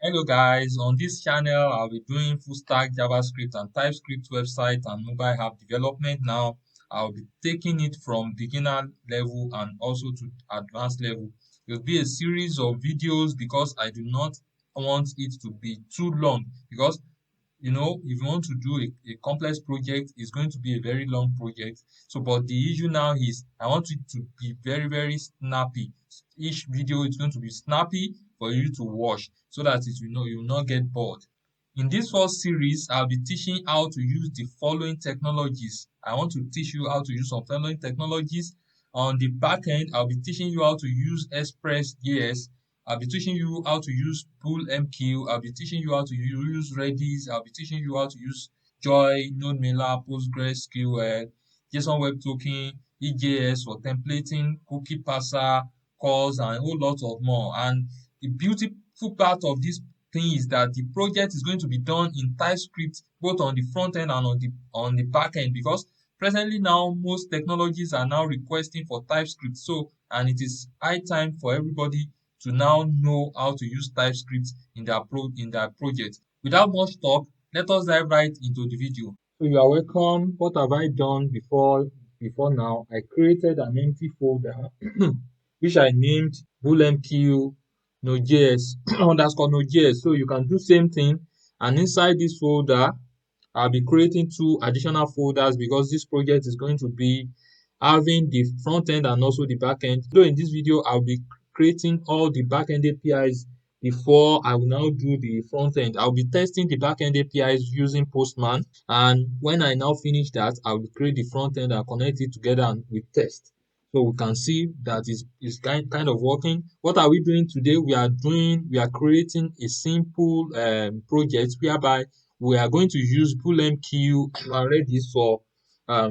Hello guys, on this channel I'll be doing full stack JavaScript and TypeScript website and mobile app development. Now I'll be taking it from beginner level and also to advanced level. It will be a series of videos because I do not want it to be too long, because if you want to do a complex project, it's going to be a very long project. So but the issue now is I want it to be very snappy. Each video is going to be snappy for you to watch so that you will not get bored. In this first series, I'll be teaching how to use the following technologies. I want to teach you how to use some following technologies. On the back end, I'll be teaching you how to use Express.js. I'll be teaching you how to use bullMQ. I'll be teaching you how to use redis. I'll be teaching you how to use Joy, Nodejs, PostgreSQL, Jsonwebtoken, EJS for templating, cookie parser, calls, and a whole lot of more. And the beautiful part of this thing is that the project is going to be done in TypeScript, both on the front end and on the back end, because presently now most technologies are now requesting for TypeScript. So, and it is high time for everybody to now know how to use TypeScript in their project. Without much talk, let us dive right into the video. So you are welcome. What have I done before now? I created an empty folder which I named bullMQ Nodejs underscore Nodejs. So you can do same thing, and inside this folder I'll be creating two additional folders because this project is going to be having the front end and also the back end. So in this video, I'll be creating all the back end APIs before I will now do the front end. I'll be testing the back end APIs using Postman, and when I now finish that, I will create the front end and connect it together with test. So we can see that it's kind of working. What are we doing today? We are creating a simple project whereby we are going to use bullMQ and redis for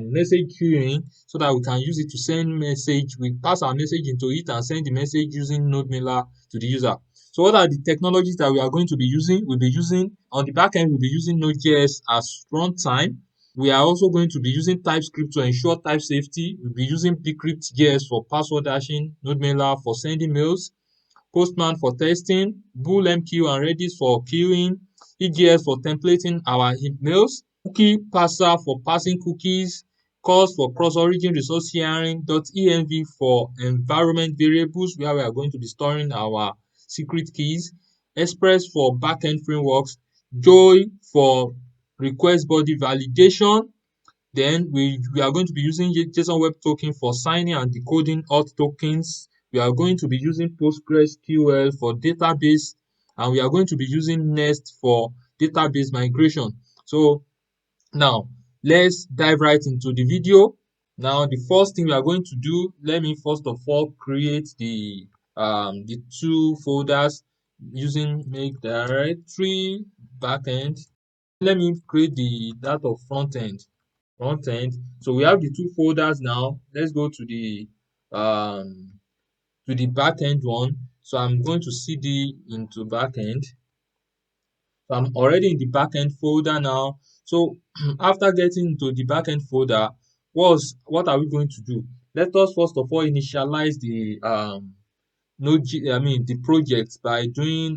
message queuing so that we can use it to send message. We pass our message into it and send the message using node mailer to the user. So what are the technologies that we are going to be using? We'll be using on the back end, we'll be using Nodejs as runtime. We are also going to be using TypeScript to ensure type safety. We'll be using bcryptjs for password hashing, node mailer for sending mails, Postman for testing, bullMQ and redis for queuing, EJS for templating our emails, cookie parser for passing cookies, calls for cross-origin resource sharing, .env for environment variables where we are going to be storing our secret keys, Express for backend frameworks, Joy for request body validation. Then we are going to be using Jsonwebtoken for signing and decoding auth tokens. We are going to be using PostgreSQL for database, and we are going to be using Nest for database migration. So now let's dive right into the video. Now the first thing we are going to do, let me first of all create the two folders using make directory backend. Let me create the that of front end. So we have the two folders now. Let's go to the backend one. So I'm going to cd into backend. So I'm already in the backend folder now. So after getting into the backend folder, what are we going to do? Let us first of all initialize the the project by doing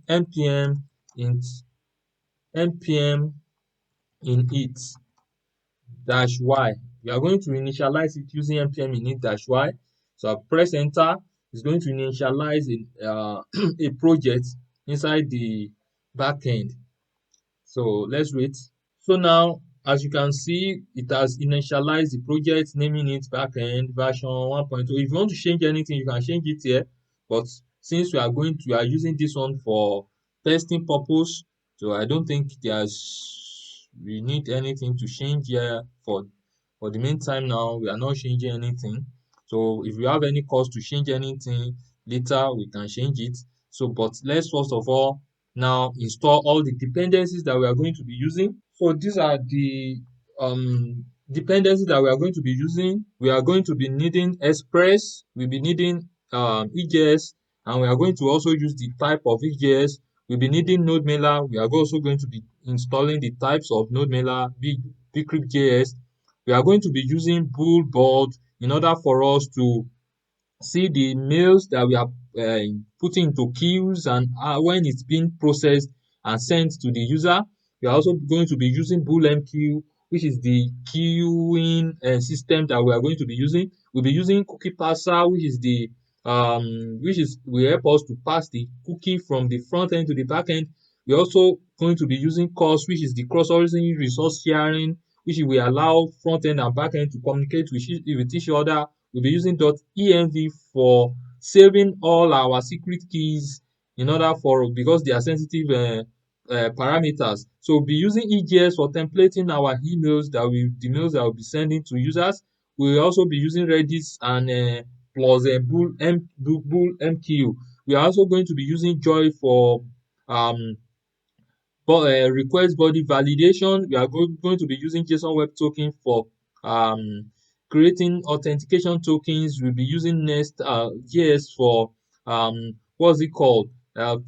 npm int npm init -y. We are going to initialize it using npm init-y. So I press enter. It's going to initialize a project inside the backend. So let's wait. So now, as you can see, it has initialized the project, naming it backend version 1.0. If you want to change anything, you can change it here. But since we are using this one for testing purpose, so I don't think we need anything to change here for the meantime. Now we are not changing anything. So if you have any cause to change anything later, we can change it. So but let's first of all now install all the dependencies that we are going to be using. So these are the dependencies that we are going to be using. We are going to be needing Express, we'll be needing EJS, and we are going to also use the type of EJS. We'll be needing node mailer. We are also going to be installing the types of node mailer, bcryptjs. We are going to be using bull board in order for us to see the mails that we are putting into queues, and when it's being processed and sent to the user. We are also going to be using bullMQ, which is the queuing system that we are going to be using. We'll be using cookie parser, which is will help us to pass the cookie from the front end to the back end. We're also going to be using CORS, which is the cross-origin resource sharing, which will allow front end and back end to communicate with each other. We'll be using .env for saving all our secret keys in order for, because they are sensitive parameters. So we'll be using EJS for templating our emails the mails that we'll be sending to users. We'll also be using redis and plus bullMQ. We are also going to be using Joy for um request body validation. We are going to be using Jsonwebtoken for creating authentication tokens. We'll be using Nest.js for what's it called?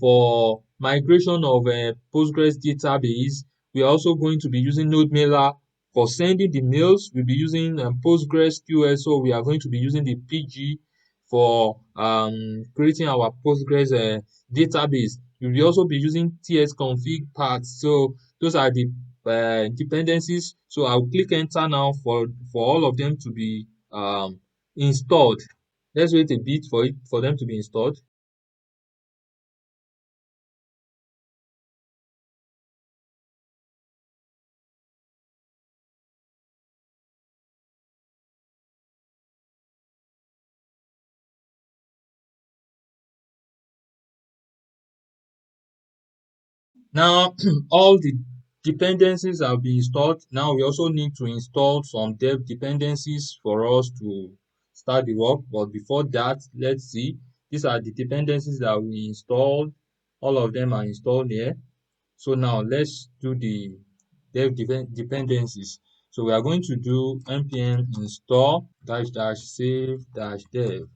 For migration of Postgres database. We are also going to be using NodeMailer for sending the mails. We'll be using PostgreSQL. So we are going to be using the PG for creating our Postgres database. We will also be using tsconfig paths. So those are the dependencies. So I'll click enter now for all of them to be installed. Let's wait a bit for them to be installed. Now all the dependencies have been installed. Now we also need to install some dev dependencies for us to start the work. But before that, let's see. These are the dependencies that we installed. All of them are installed here. So now let's do the dependencies. So we are going to do npm install dash dash save dash dev.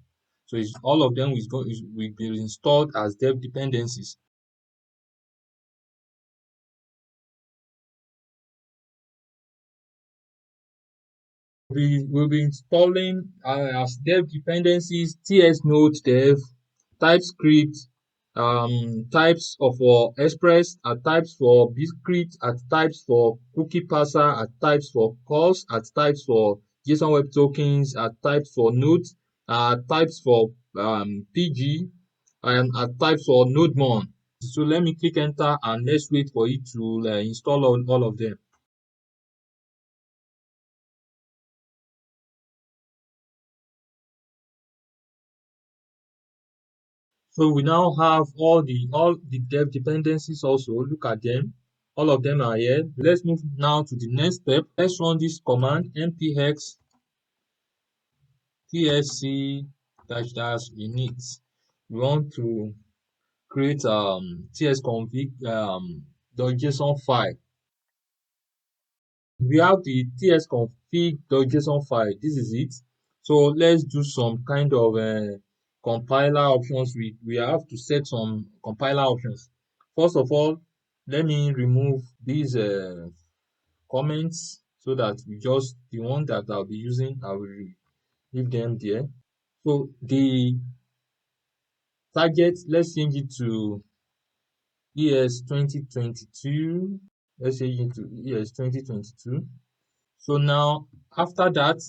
So it's all of them will be installed as dev dependencies. We will be installing as dev dependencies TS Node dev, Typescript, types of for Express, at types for bcrypt, at types for cookie parser, at types for CORS, at types for JSON Web Tokens, at types for nodes, at types for PG, and at types for NodeMon. So let me click enter and let's wait for it to install all of them. So we now have all the dev dependencies also. Look at them. All of them are here. Let's move now to the next step. Let's run this command npx tsc dash dash init. We want to create tsconfig .json file. We have the tsconfig.json file. This is it. So let's do some kind of compiler options. We have to set some compiler options. First of all, let me remove these comments so that we just the one that I'll be using, I will leave them there. So the target, let's change it to ES 2022. Let's change it to ES 2022. So now after that,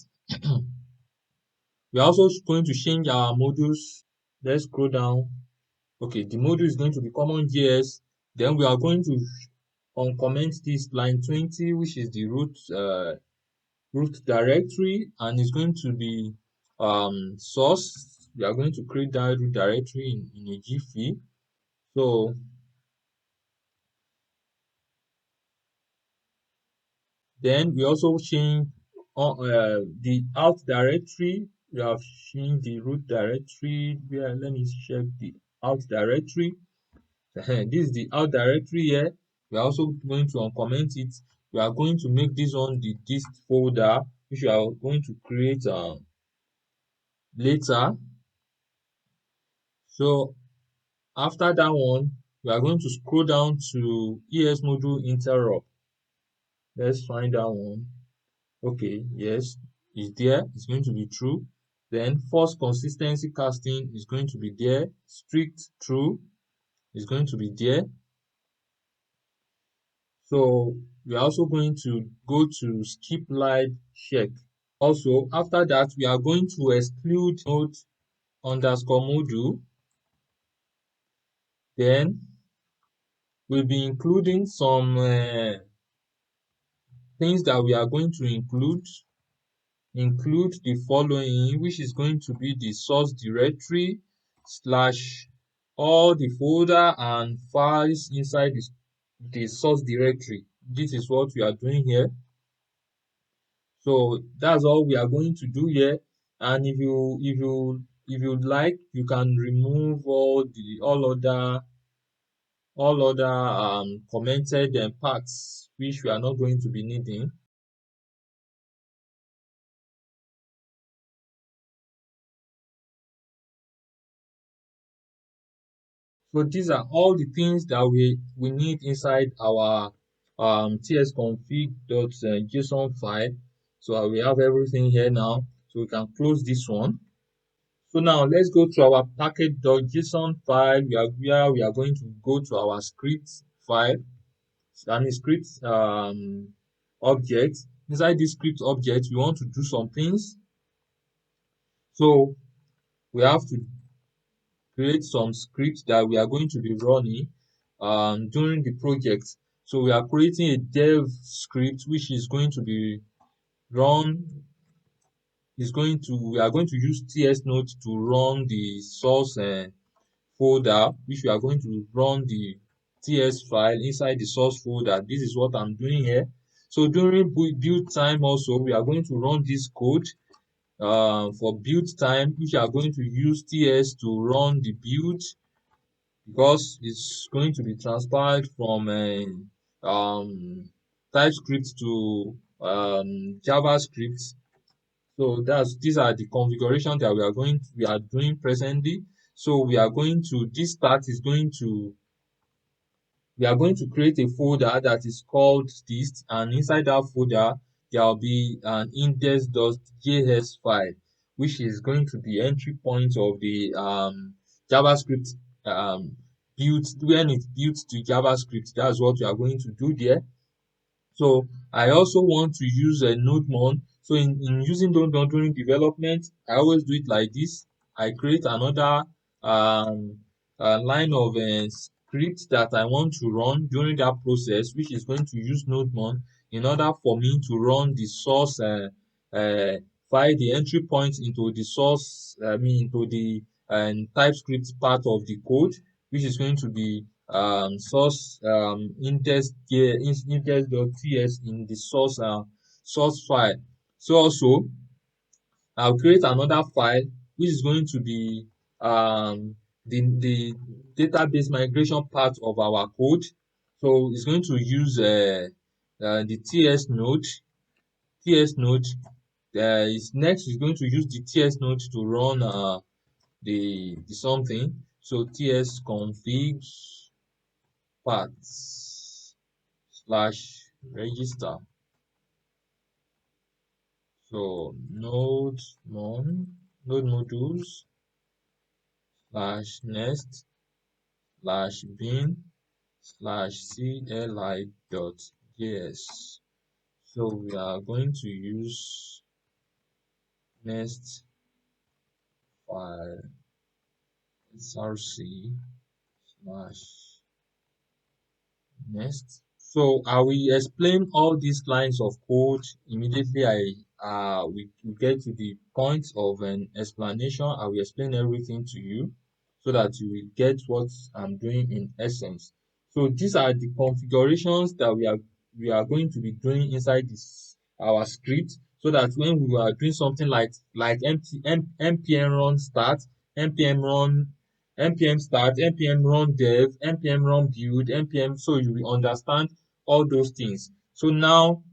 we are also going to change our modules. Let's scroll down. Okay, the module is going to be common.js. Then we are going to uncomment this line 20, which is the root directory, and it's going to be source. We are going to create that root directory in a jiffy. So then we also change the out directory. We have changed the root directory. Where let me check the out directory. This is the out directory here. We are also going to uncomment it. We are going to make this one the dist folder, which we are going to create later. So after that one, we are going to scroll down to ES module interrupt. Let's find that one. Okay, yes, it's there. It's going to be true. Then false consistency casting is going to be there. Strict true is going to be there. So we are also going to go to skip line check. Also, after that, we are going to exclude node underscore module. Then we'll be including some things that we are going to include the following, which is going to be the source directory slash all the folder and files inside the source directory. This is what we are doing here. So that's all we are going to do here. And if you like, you can remove all other commented parts which we are not going to be needing. So these are all the things that we need inside our tsconfig.json file. So we have everything here now. So we can close this one. So now let's go to our package.json file where we are going to go to our script file and the script object. Inside this script object, we want to do some things. So we have to create some scripts that we are going to be running during the project. So we are creating a dev script which is going to be run we are going to use tsnode to run the source folder, which we are going to run the ts file inside the source folder. This is what I'm doing here. So during build time also, we are going to run this code for build time, which are going to use ts to run the build because it's going to be transferred from TypeScript to JavaScript. So these are the configuration that we are doing presently. So this start is going to we are going to create a folder that is called this, and inside that folder there will be an index.js file, which is going to be entry point of the JavaScript built when it's built to JavaScript. That's what we are going to do there. So I also want to use a nodemon. So in using nodemon during development, I always do it like this. I create another um, line of script that I want to run during that process, which is going to use nodemon in order for me to run the source uh, file, the entry point into the source, into the TypeScript part of the code, which is going to be source index.ts in the source file. So also I'll create another file which is going to be the database migration part of our code. So it's going to use the ts node. Next is going to use the ts node to run the something. So ts config paths slash register. So node modules slash next slash bin slash cli dot js. So we are going to use next file src slash next. So I will explain all these lines of code immediately we get to the point of an explanation. I will explain everything to you so that you will get what I'm doing in essence. So these are the configurations that we are going to be doing inside this our script, so that when we are doing something like npm run start, npm run npm start, npm run dev, npm run build, npm, so you will understand all those things. So now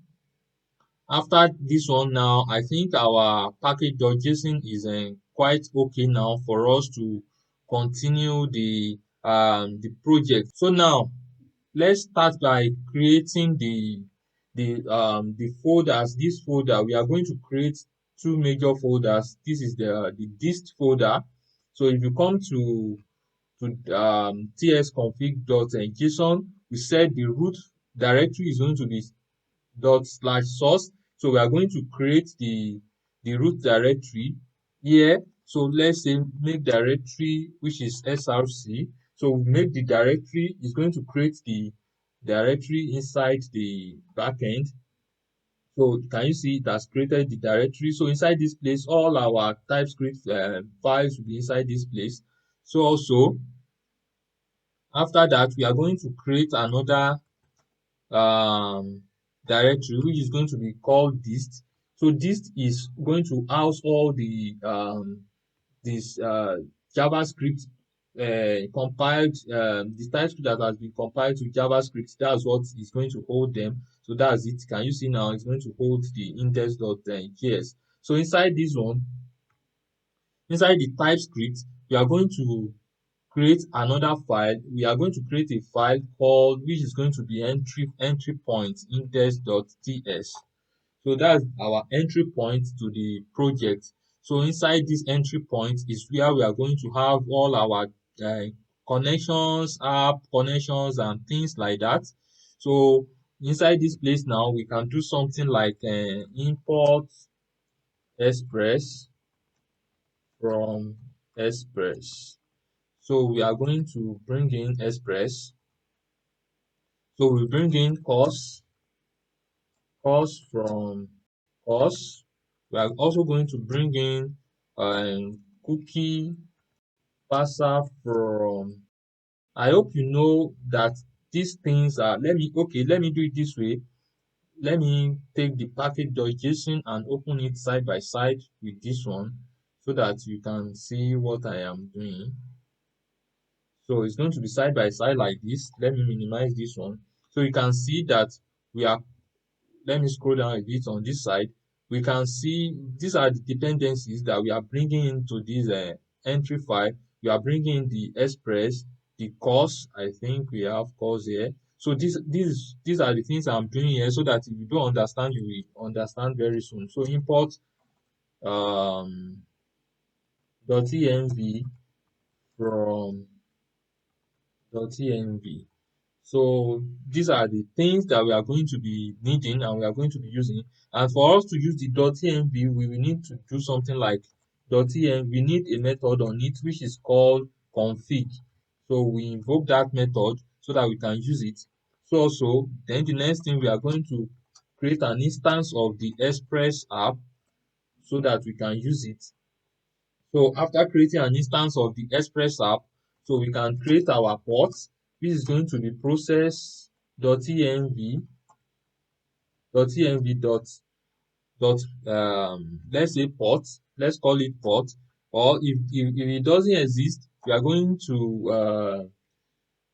after this one, now I think our package.json is quite okay now for us to continue the project. So now let's start by creating the folders. This folder, we are going to create two major folders. This is the dist folder. So if you come to tsconfig.json, we said the root directory is going to be /source. So we are going to create the root directory here. So let's say make directory, which is src. So we make the directory is going to create the directory inside the backend. So can you see it has created the directory? So inside this place, all our TypeScript files will be inside this place. So also after that, we are going to create another um, directory which is going to be called dist. So dist is going to house all the this JavaScript compiled the TypeScript that has been compiled to JavaScript. That's what is going to hold them. So that's it. Can you see now? It's going to hold the index.js. So inside this one, inside the TypeScript, we are going to create another file. We are going to create a file called, which is going to be entry point index.ts. So that's our entry point to the project. So inside this entry point is where we are going to have all our connections, app connections, and things like that. So inside this place now, we can do something like import express from express. So we are going to bring in express. So we bring in course from course. We are also going to bring in cookie parser from. I hope you know that these things are. Let me do it this way. Let me take the package.json and open it side by side with this one so that you can see what I am doing. So it's going to be side by side like this. Let me minimize this one. So you can see that we are, let me scroll down a bit on this side. We can see these are the dependencies that we are bringing into this entry file. We are bringing in the express, the course. I think we have course here. So these are the things I'm doing here so that if you don't understand, you will understand very soon. So import um .env from .env. So these are the things that we are going to be needing and we are going to be using. And for us to use the .env, we will need to do something like .env. We need a method on it which is called config. So we invoke that method so that we can use it. So also, then the next thing we are going to create an instance of the Express app so that we can use it. So after creating an instance of the Express app, so we can create our port, which is going to be process.env let's say port, let's call it port, or if it doesn't exist, we are going to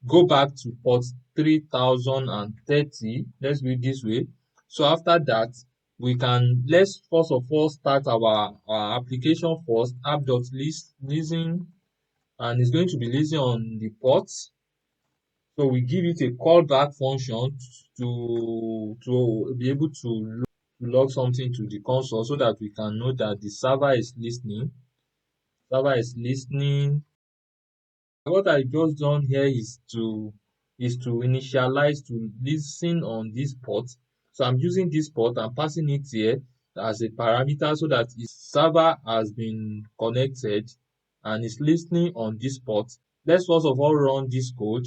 go back to port 3030. Let's do it this way. So after that, let's first of all start our application first, app.listen, and it's going to be listening on the port. So we give it a callback function to be able to log something to the console so that we can know that the server is listening. Server is listening. What I just done here is to initialize to listen on this port. So I'm using this port and passing it here as a parameter so that its server has been connected and is listening on this port. Let's first of all run this code.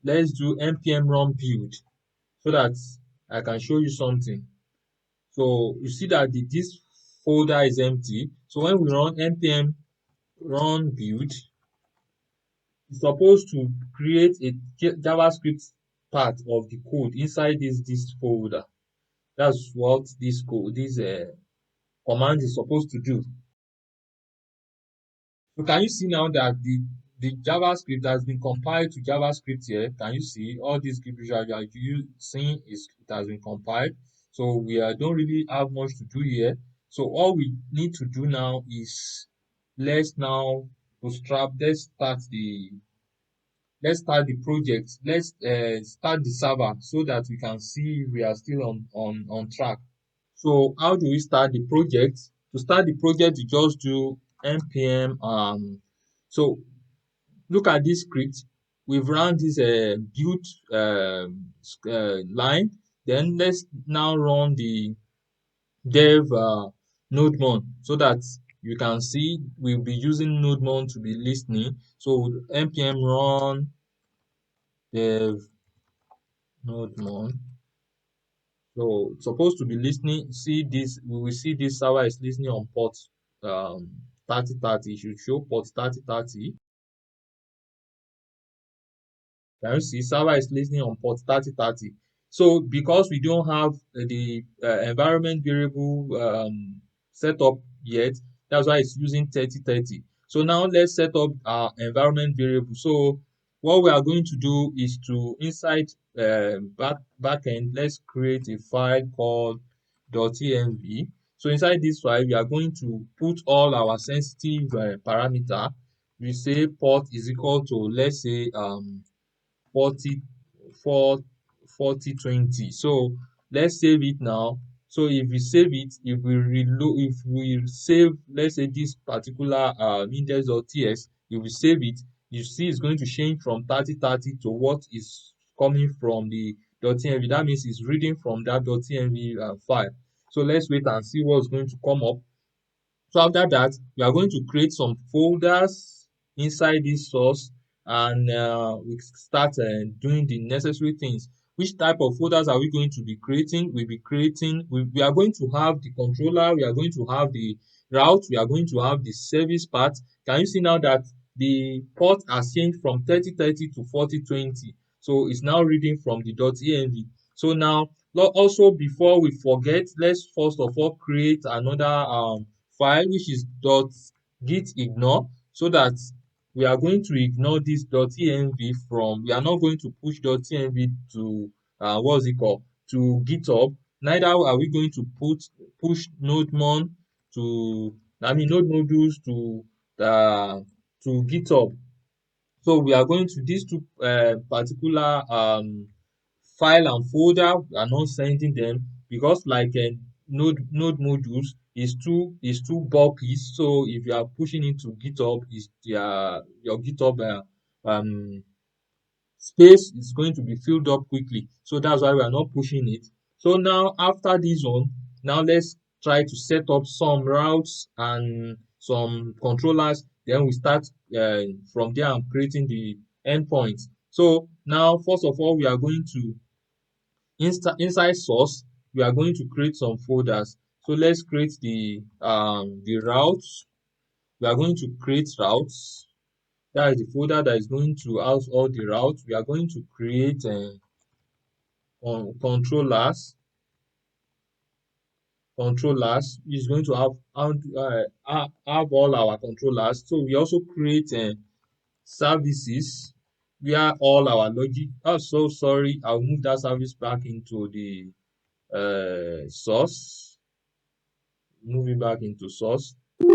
Let's do npm run build so that I can show you something. So you see that this folder is empty. So when we run npm run build, it's supposed to create a JavaScript part of the code inside this folder. That's what this code, this command is supposed to do. So can you see now that the JavaScript has been compiled to JavaScript here? Can you see all these script which you seeing is it has been compiled? So we don't really have much to do here. So all we need to do now is let's now bootstrap. Let's start the project. Let's start the server so that we can see we are still on track. So how do we start the project? To start the project, you just do npm so look at this script. We've run this build line. Then let's now run the dev nodemon so that you can see we'll be using nodemon to be listening. So npm run dev nodemon. So it's supposed to be listening. See this, we will see this server is listening on port 3030. It should show port 3030. Can you see server is listening on port 3030? So because we don't have the environment variable set up yet, that's why it's using 3030. So now let's set up our environment variable. So what we are going to do is to inside backend, let's create a file called .env. So inside this file, we are going to put all our sensitive parameter. We say port is equal to, let's say 40 4 4020. So let's save it now. So if we save it, if we reload, if we save, let's say this particular index.ts, if we save it, you see it's going to change from 3030 to what is coming from the .env. That means it's reading from that .env file. So let's wait and see what's going to come up. So after that, we are going to create some folders inside this source, and we start doing the necessary things. Which type of folders are we going to be creating? We are going to have the controller, we are going to have the route, we are going to have the service part. Can you see now that the port has changed from 3030 to 4020? So it's now reading from the .env. So now also, before we forget, let's first of all create another file which is .git ignore, so that we are going to ignore this .env from, we are not going to push .env to what's it called, to GitHub. Neither are we going to push nodemon to, I mean node modules to GitHub. So we are going to these two particular file and folder, we are not sending them because like node modules is too bulky. So if you are pushing it to GitHub, is your GitHub space is going to be filled up quickly. So that's why we are not pushing it. So now after this one, now let's try to set up some routes and some controllers. Then we start from there and creating the endpoints. So now first of all, we are going to inside source, we are going to create some folders. So let's create the routes. We are going to create routes. That is the folder that is going to house all the routes. We are going to create controllers. Controllers is going to have all our controllers. So we also create services where all our logic. Oh, so sorry. I'll move that service back into the source. Move it back into source. So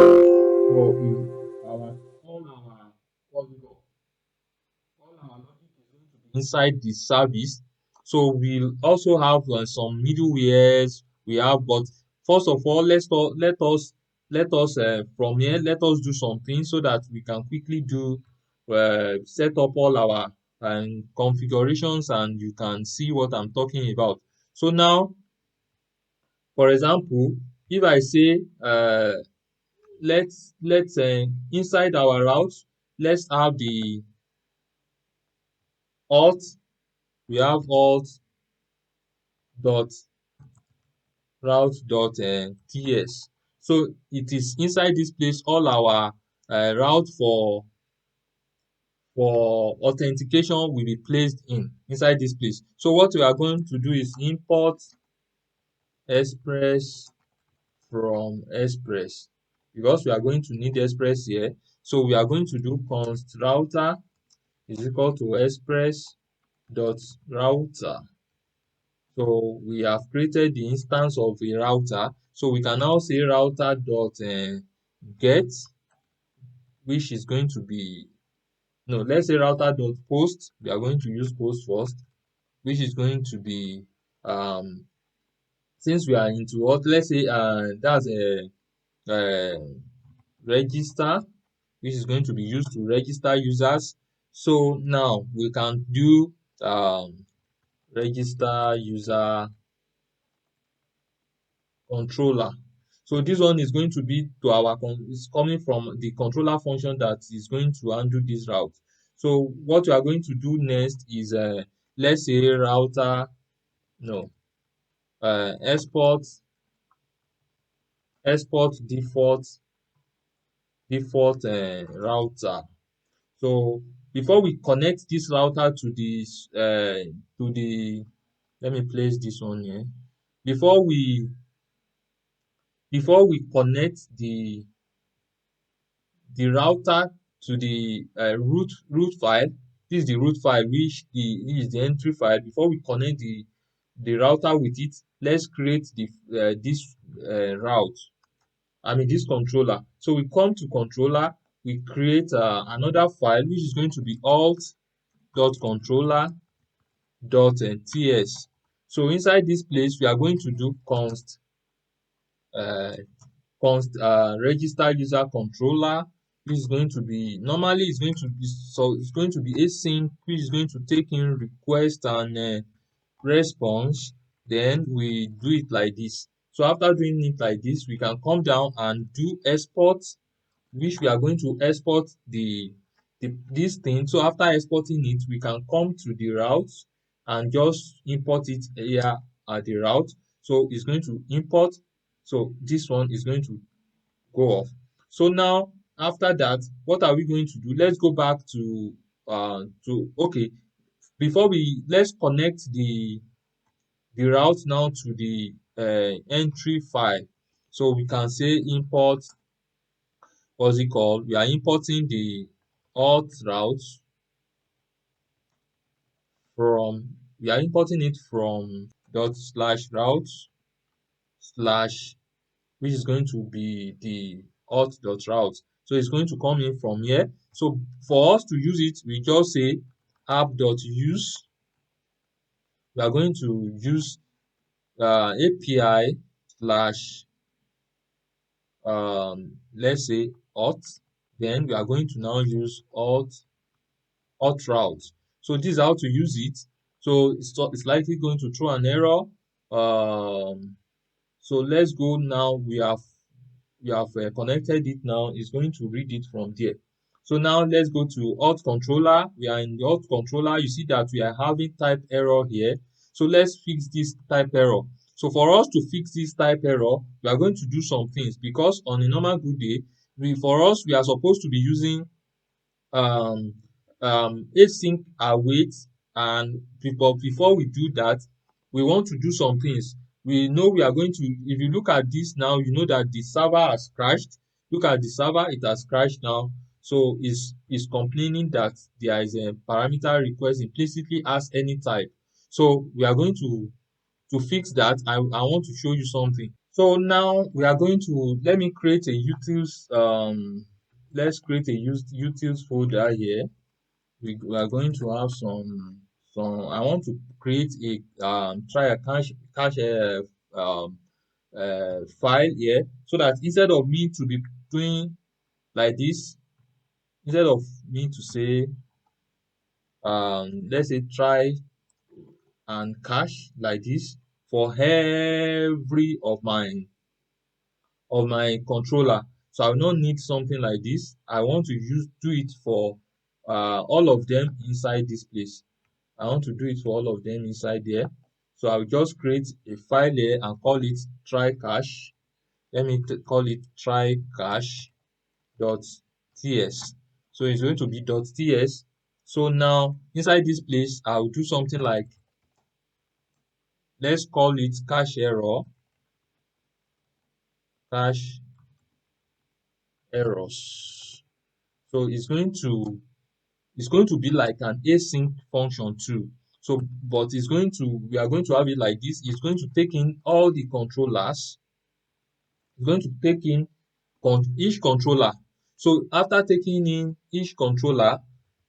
our all our what's it called? All our logic is going to be inside the service. So we'll also have some middlewares. We have, but first of all, let us from here let us do something so that we can quickly do set up all our configurations, and you can see what I'm talking about. So now, for example, if I say let's inside our route, let's have the alt. We have alt dot route dot ts. So it is inside this place all our route for authentication will be placed inside this place. So what we are going to do is import express from express, because we are going to need express here. So we are going to do const router is equal to express dot router. So we have created the instance of a router. So we can now say router dot get, which is going to be, no, let's say router dot post. We are going to use post first, which is going to be since we are into what, let's say that's a uh, register, which is going to be used to register users. So now we can do register user controller. So this one is going to be to our is coming from the controller function that is going to handle this route. So what we are going to do next is let's say router no export default router. So before we connect this router to this to the let me place this one here. Before we connect the router to the root file, this is the root file which is the entry file. Before we connect the router with it, let's create the this route, I mean this controller. So we come to controller, we create another file which is going to be alt.controller.ts. So inside this place we are going to do uh, register user controller, which is going to be normally it's going to be it's going to be async, which is going to take in request and response. Then we do it like this. So after doing it like this, we can come down and do export, which we are going to export this thing. So after exporting it, we can come to the route and just import it here at the route. So it's going to import. So this one is going to go off. So now after that, what are we going to do? Let's go back to okay, before we let's connect the route now to the entry file. So we can say import, what's it called? We are importing the alt route from, we are importing it from dot slash route slash, which is going to be the alt dot route. So it's going to come in from here. So for us to use it, we just say app dot use. We are going to use API slash let's say alt. Then we are going to now use alt route. So this is how to use it. So it's likely going to throw an error. So let's go now. We have connected it now. It's going to read it from there. So now let's go to alt controller. We are in the alt controller. You see that we are having type error here. So let's fix this type error. So for us to fix this type error, we are going to do some things, because on a normal good day, we are supposed to be using um async await, and before we do that, we want to do some things. We know we are going to, if you look at this now, you know that the server has crashed. Look at the server, it has crashed now. So it's complaining that there is a parameter request implicitly as any type. So we are going to fix that. I want to show you something. So now we are going to, let me create a utils let's create a utils folder here. We are going to have some I want to create a try a cache file here, so that instead of me to be doing like this, instead of me to say let's say try and cache like this for every of my controller. So I will not need something like this. I want to do it for all of them inside this place. I want to do it for all of them inside there. So I will just create a file here and call it try cache. Let me call it try cache dot ts. So it's going to be dot ts. So now inside this place, I will do something like, let's call it cache errors. So it's going to be like an async function too. So but we are going to have it like this. It's going to take in all the controllers. It's going to take in each controller. So after taking in each controller,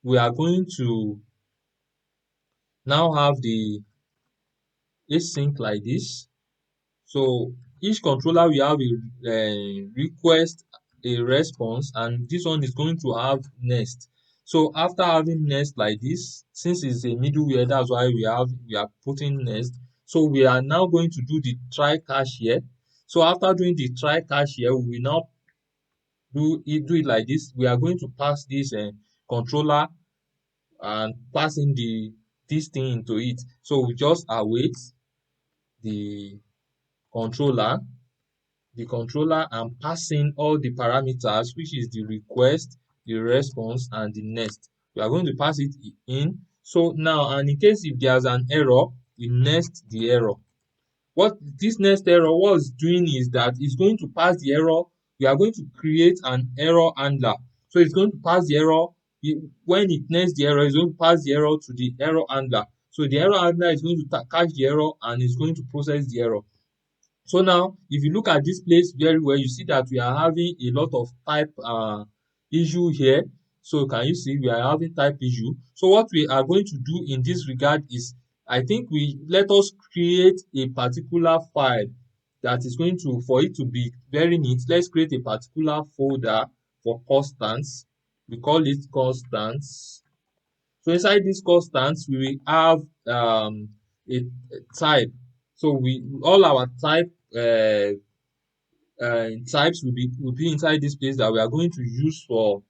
we are going to now have the async like this. So each controller will have a request, a response, and this one is going to have next. So after having next like this, since it's a middleware, that's why we are putting next. So we are now going to do the try catch here. So after doing the try catch here, we will now do it like this. We are going to pass this controller and pass in this thing into it. So we just await the controller and passing all the parameters, which is the request, the response, and the next. We are going to pass it in. So now, and in case if there's an error, we next the error. What this next error was doing is that it's going to pass the error. We are going to create an error handler. So it's going to pass the error. When it next the error, it's going to pass the error to the error handler. So the error handler is going to catch the error and is going to process the error. So now, if you look at this place very well, you see that we are having a lot of type issue here. So can you see we are having type issue? So what we are going to do in this regard is, I think let us create a particular file that is going to, for it to be very neat, let's create a particular folder for constants. We call it constants. So inside this constants, we will have a type. So all our types will be inside this place that we are going to use for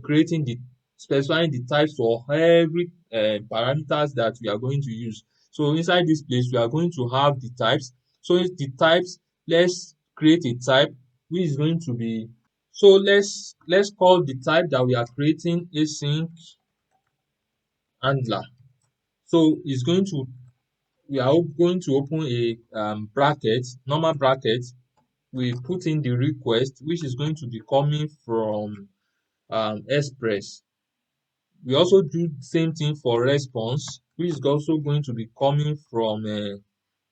creating the specifying the types for every parameters that we are going to use. So inside this place, we are going to have the types. So the types, let's create a type which is going to be, so let's call the type that we are creating async handler. So it's going to, we are going to open a bracket, normal bracket. We put in the request, which is going to be coming from Express. We also do the same thing for response, which is also going to be coming from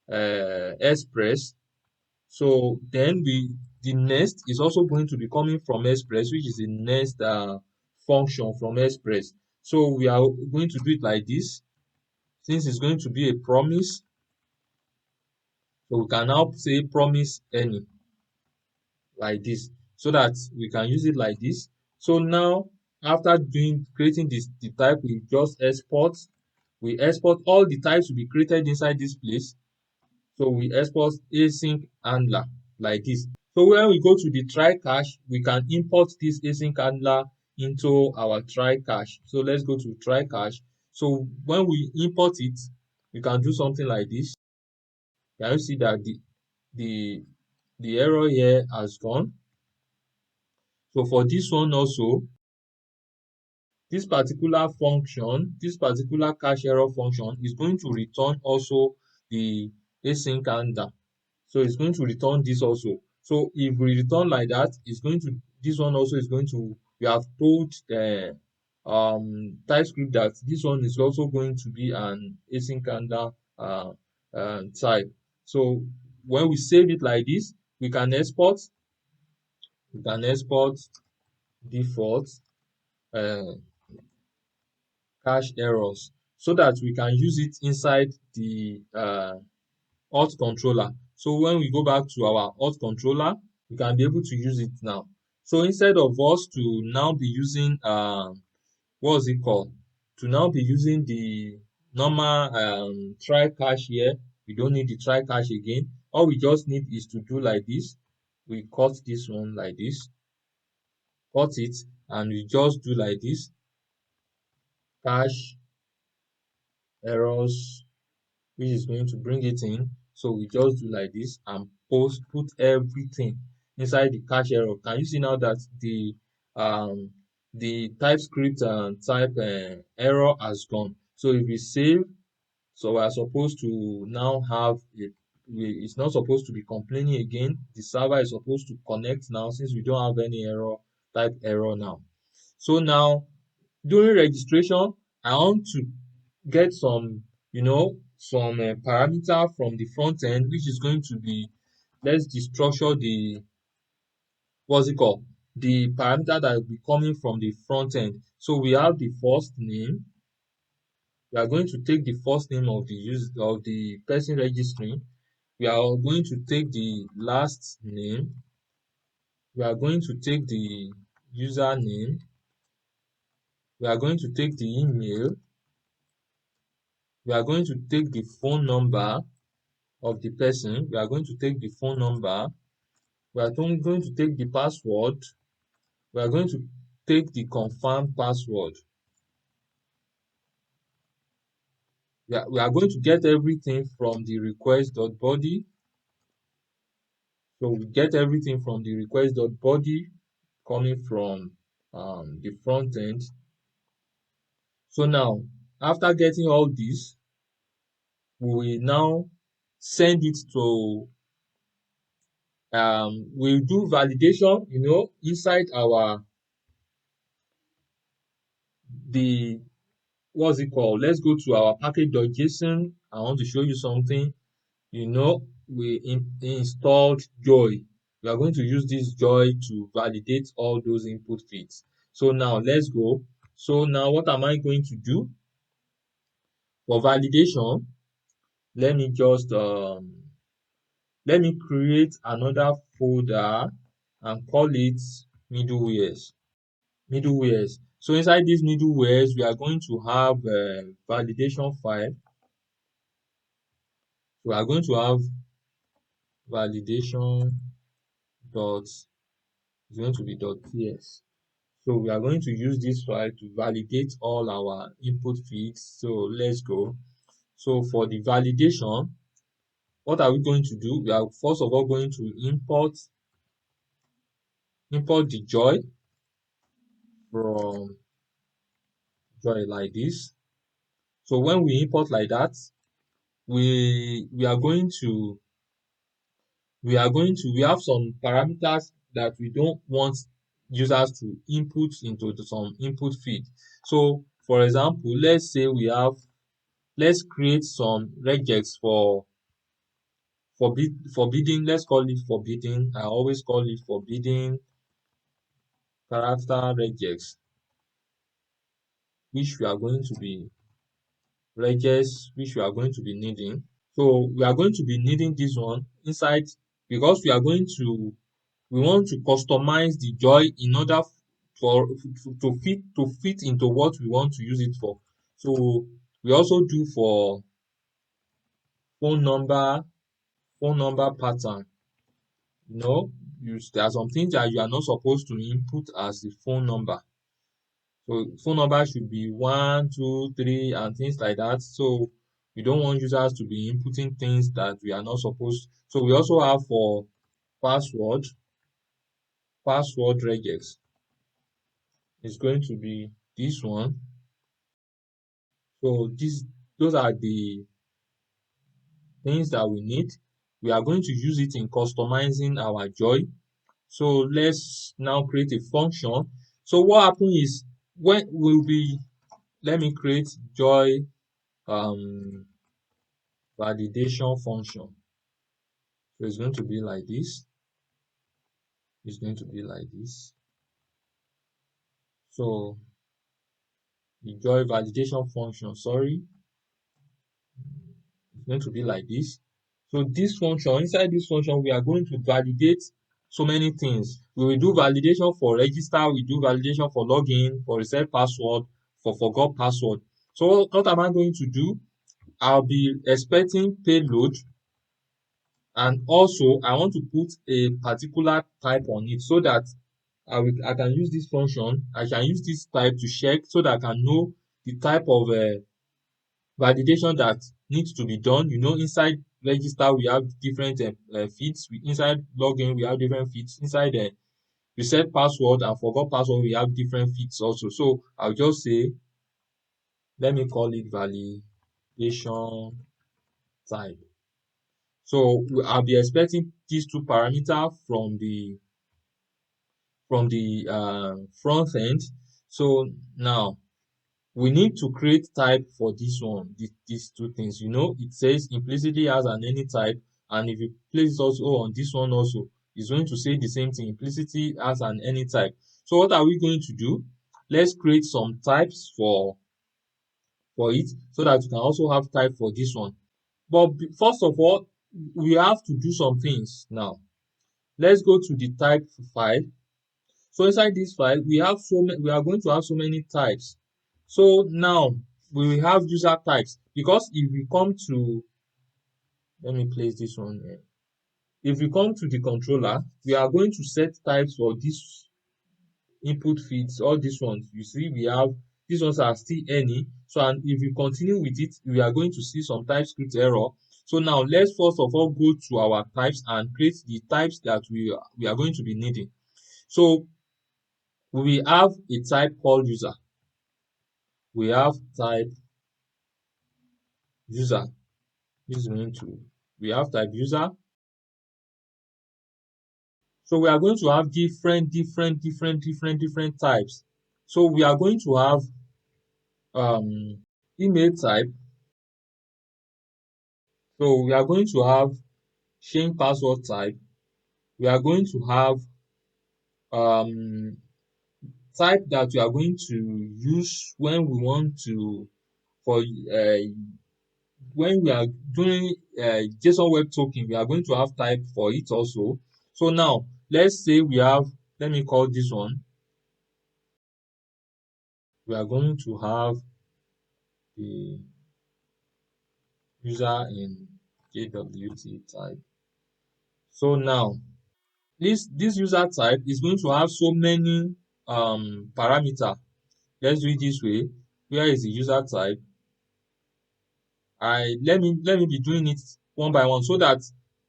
Express. So then the next is also going to be coming from Express, which is the next function from Express. So we are going to do it like this. Since it's going to be a promise, so we can now say promise any like this, so that we can use it like this. So now, after creating the type, we just export. We export all the types to be created inside this place. So we export async handler like this. So when we go to the try catch, we can import this async handler into our try catch. So let's go to try catch. So when we import it, we can do something like this. Can you see that the the error here has gone? So for this one also, this particular function, this particular catch error function is going to return also the async handler. So it's going to return this also. So if we return like that, it's going to, this one also is going to, we have told the Typescript that this one is also going to be an async handler type. So when we save it like this, we can export default cache errors, so that we can use it inside the auth controller. So when we go back to our auth controller, we can be able to use it now. So instead of us to now be using what's it called? To now be using the normal try catch here, we don't need the try catch again. All we just need is to do like this. We cut this one like this, cut it, and we just do like this. Cache errors, which is going to bring it in. So we just do like this and put everything inside the cache error. Can you see now that the TypeScript type error has gone? So if we save, so we are supposed to now have it. It's not supposed to be complaining again. The server is supposed to connect now, since we don't have any type error now. So now, during registration, I want to get some, some parameter from the front end, which is going to be, let's destructure the, what's it called? The parameter that will be coming from the front end. So we have the first name. We are going to take the first name of the person registering, we are going to take the last name, we are going to take the username, we are going to take the email, we are going to take the phone number of the person, we are going to take the phone number, we are going to take the password, we are going to take the confirmed password. We are going to get everything from the request.body. So we get everything from the request.body coming from the front end. So now, after getting all this, we will now send it to we'll do validation, inside our the what's it called? Let's go to our package.json. I want to show you something. We installed Joy. We are going to use this Joy to validate all those input fields. So now let's go. So now what am I going to do? For validation, let me just let me create another folder and call it middlewares. Middlewares. So inside these middlewares, we are going to have a validation file. We are going to have validation dot is going to be .ts. So we are going to use this file to validate all our input fields. So let's go. So for the validation, what are we going to do? We are first of all going to import the joy from joy like this. So when we import like that, we are going to we have some parameters that we don't want users to input into some input field. So for example, let's create some regex for forbidden. Let's call it forbidden. I always call it forbidden character regex, which we are going to be needing. So we are going to be needing this one inside, because we want to customize the joy in order for to fit into what we want to use it for. So we also do for phone number pattern. There are some things that you are not supposed to input as the phone number. So phone number should be 1, 2, 3 and things like that. So we don't want users to be inputting things that we are not supposed. So we also have for password regex. It's going to be this one. So those are the things that we need. We are going to use it in customizing our joy. So let's now create a function. So what happens is, when we'll be let me create joy validation function. So it's going to be like this. It's going to be like this. So the joy validation function, sorry, it's going to be like this. So this function, inside this function, we are going to validate so many things. We will do validation for register, we do validation for login, for reset password, for forgot password. So what am I going to do? I'll be expecting payload, and also I want to put a particular type on it so that I can use this function. I can use this type to check so that I can know the type of validation that needs to be done. Inside register we have different fields. Inside login we have different fields. Inside reset password and forgot password we have different fields also. So I'll just say, let me call it validation type. So I'll be expecting these two parameters from the front end. So now we need to create type for this one, these two things. It says implicitly has an any type, and if you place it also on this one also, it's going to say the same thing, implicitly has an any type. So what are we going to do? Let's create some types for it so that you can also have type for this one. But first of all, we have to do some things now. Let's go to the type file. So inside this file, we are going to have so many types. So now we will have user types, because if we come to, let me place this one here. If we come to the controller, we are going to set types for this input feeds, all these ones. You see, we have these ones are still any. So, and if we continue with it, we are going to see some TypeScript error. So now let's first of all go to our types and create the types that we are going to be needing. So we have a type called user. We have type user. This is going to, we have type user. So we are going to have different types. So we are going to have email type. So we are going to have change password type. We are going to have um type that we are going to use when we want to, for when we are doing Jsonwebtoken, we are going to have type for it also. So now let's say we have, let me call this one, we are going to have the user in JWT type. So now this user type is going to have so many parameter. Let's do it this way. Where is the user type? Let me be doing it one by one so that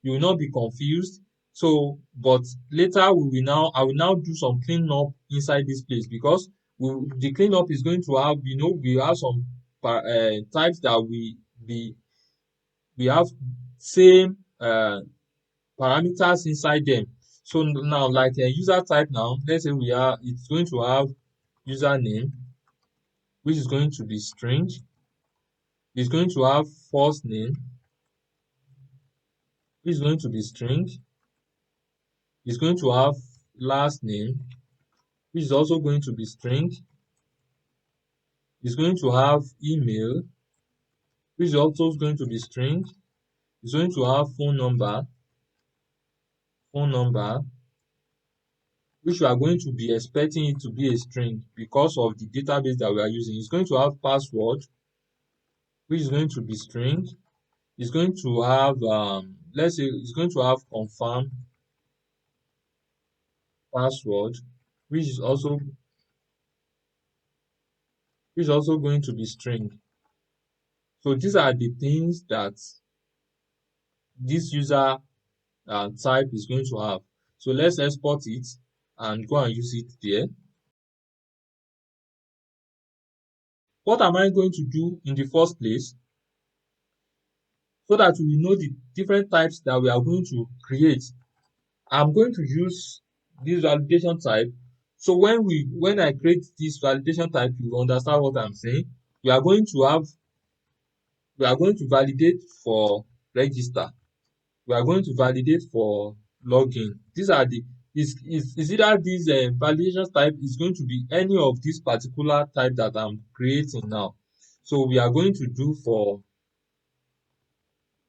you will not be confused. So, but later I will now do some clean up inside this place, because the cleanup is going to have, we have some types that we have same parameters inside them. So now, like a user type now, let's say it's going to have username, which is going to be string. It's going to have first name, which is going to be string. It's going to have last name, which is also going to be string. It's going to have email, which is also going to be string. It's going to have phone number, which we are going to be expecting it to be a string because of the database that we are using. It's going to have password, which is going to be string. It's going to have let's say it's going to have confirm password, which is also going to be string. So these are the things that this user type is going to have. So let's export it and go and use it there. What am I going to do in the first place, so that we know the different types that we are going to create? I'm going to use this validation type. So when I create this validation type, you understand what I'm saying. We are going to validate for register. We are going to validate for login. These are the is either this validation type is going to be any of this particular type that I'm creating now. So we are going to do for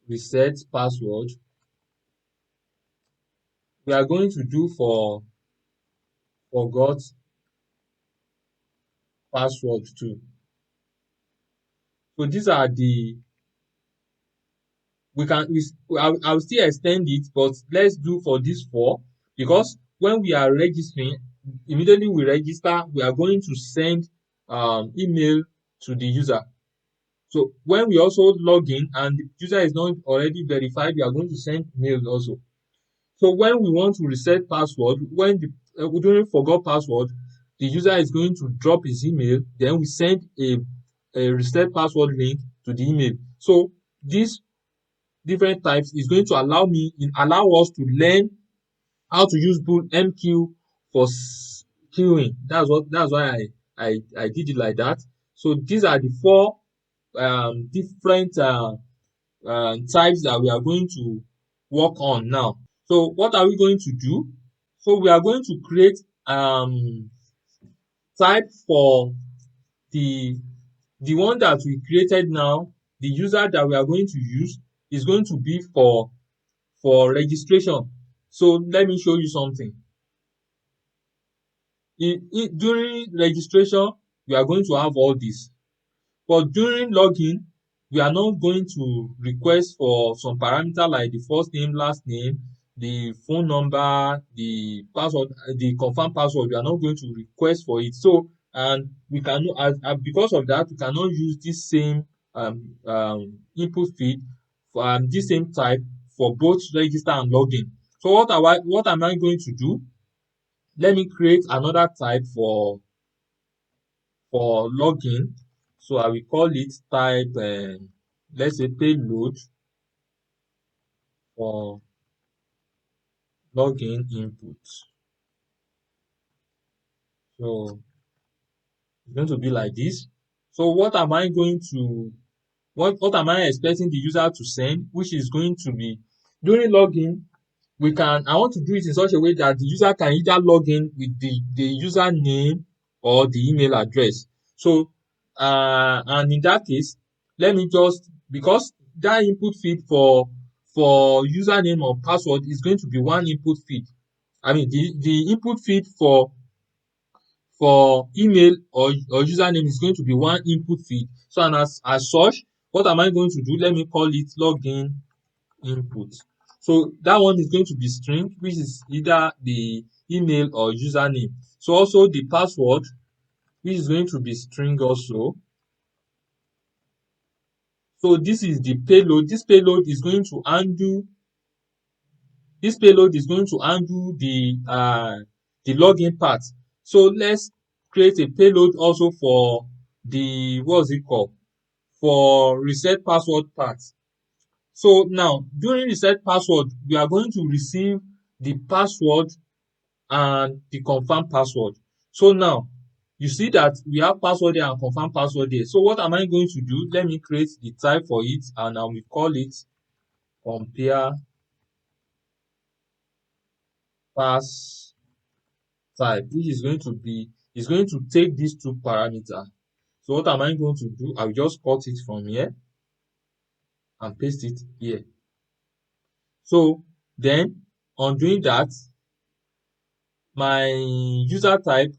reset password. We are going to do for forgot password too. So these are the, we can I will still extend it, but let's do for this four, because when we are registering, immediately we register, we are going to send email to the user. So when we also log in and the user is not already verified, we are going to send mail also. So when we want to reset password, when during forgot password, the user is going to drop his email, then we send a reset password link to the email. So this different types is going to allow us to learn how to use bullMQ for queuing. That's why I did it like that. So these are the four different types that we are going to work on now. So what are we going to do? So we are going to create type for the one that we created now. The user that we are going to use is going to be for for registration. So let me show you something. During registration, we are going to have all this. But during login, we are not going to request for some parameter like the first name, last name, the phone number, the password, the confirm password. We are not going to request for it. So, and we cannot, because of that, we cannot use this same input field for this same type for both register and login. So what am I going to do? Let me create another type for login. So I will call it type, let's say payload for login input. So it's going to be like this. So what am I going to, what am I expecting the user to send, which is going to be during login. I want to do it in such a way that the user can either log in with the username or the email address. So, and in that case, let me just, because that input field for username or password is going to be one input field. I mean, the input field for email or username is going to be one input field. So, and as such, what am I going to do? Let me call it login input. So that one is going to be string, which is either the email or username. So also the password, which is going to be string also. So this is the payload. This payload is going to handle the login part. So let's create a payload also for the, what's it called, for reset password part. So now during reset password, we are going to receive the password and the confirm password. So now you see that we have password there and confirm password there. So what am I going to do? Let me create the type for it, and I will call it compare pass type, which is going to take these two parameters. So what am I going to do? I will just cut it from here and paste it here. So then on doing that, my user type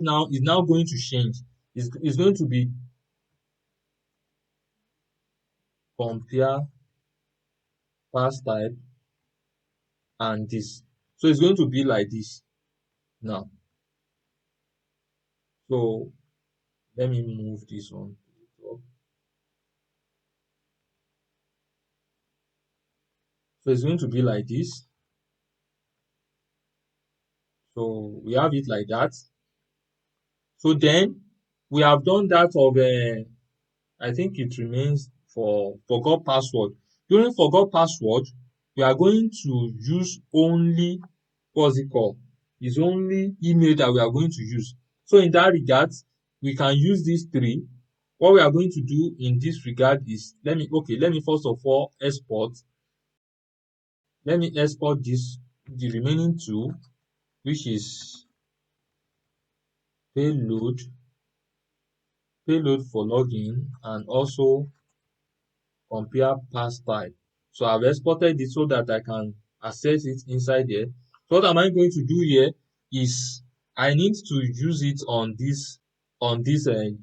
now is now going to change. It's going to be compare pass type and this. So it's going to be like this now. So let me move this one. So it's going to be like this. So we have it like that. So then we have done that of I think it remains for forgot password. During forgot password, we are going to use only, what's it called? It's only email that we are going to use. So in that regard, we can use these three. What we are going to do in this regard is, let me first of all export. Let me export this, the remaining two, which is payload for login, and also compare pass type. So I've exported it so that I can access it inside there. So what am I going to do here is I need to use it on this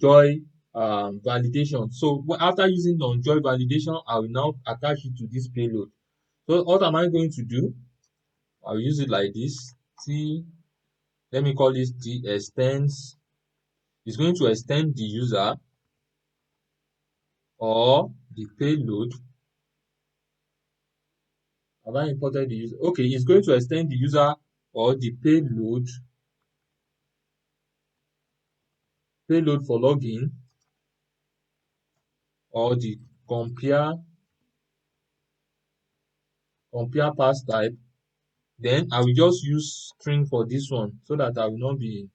joy validation. So after using on joy validation, I will now attach it to this payload. So what am I going to do? I'll use it like this. Let me call this T extends. It's going to extend the user or the payload. Have I imported the user? Okay, it's going to extend the user or the payload for login, or the compare pass type. Then I will just use string for this one, so that I will not be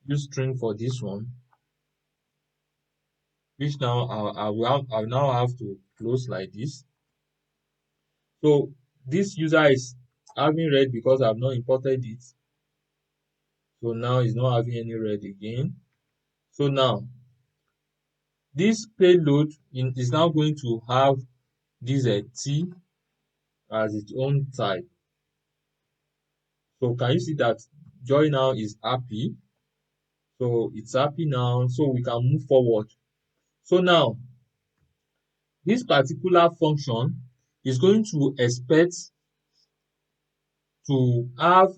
use string for this one, which now I will now have to close like this. So this user is having red because I've not imported it. So now it's not having any red again. So now this payload is now going to have this T as its own type. So can you see that Joy now is happy? So it's happy now, so we can move forward. So now this particular function is going to expect to have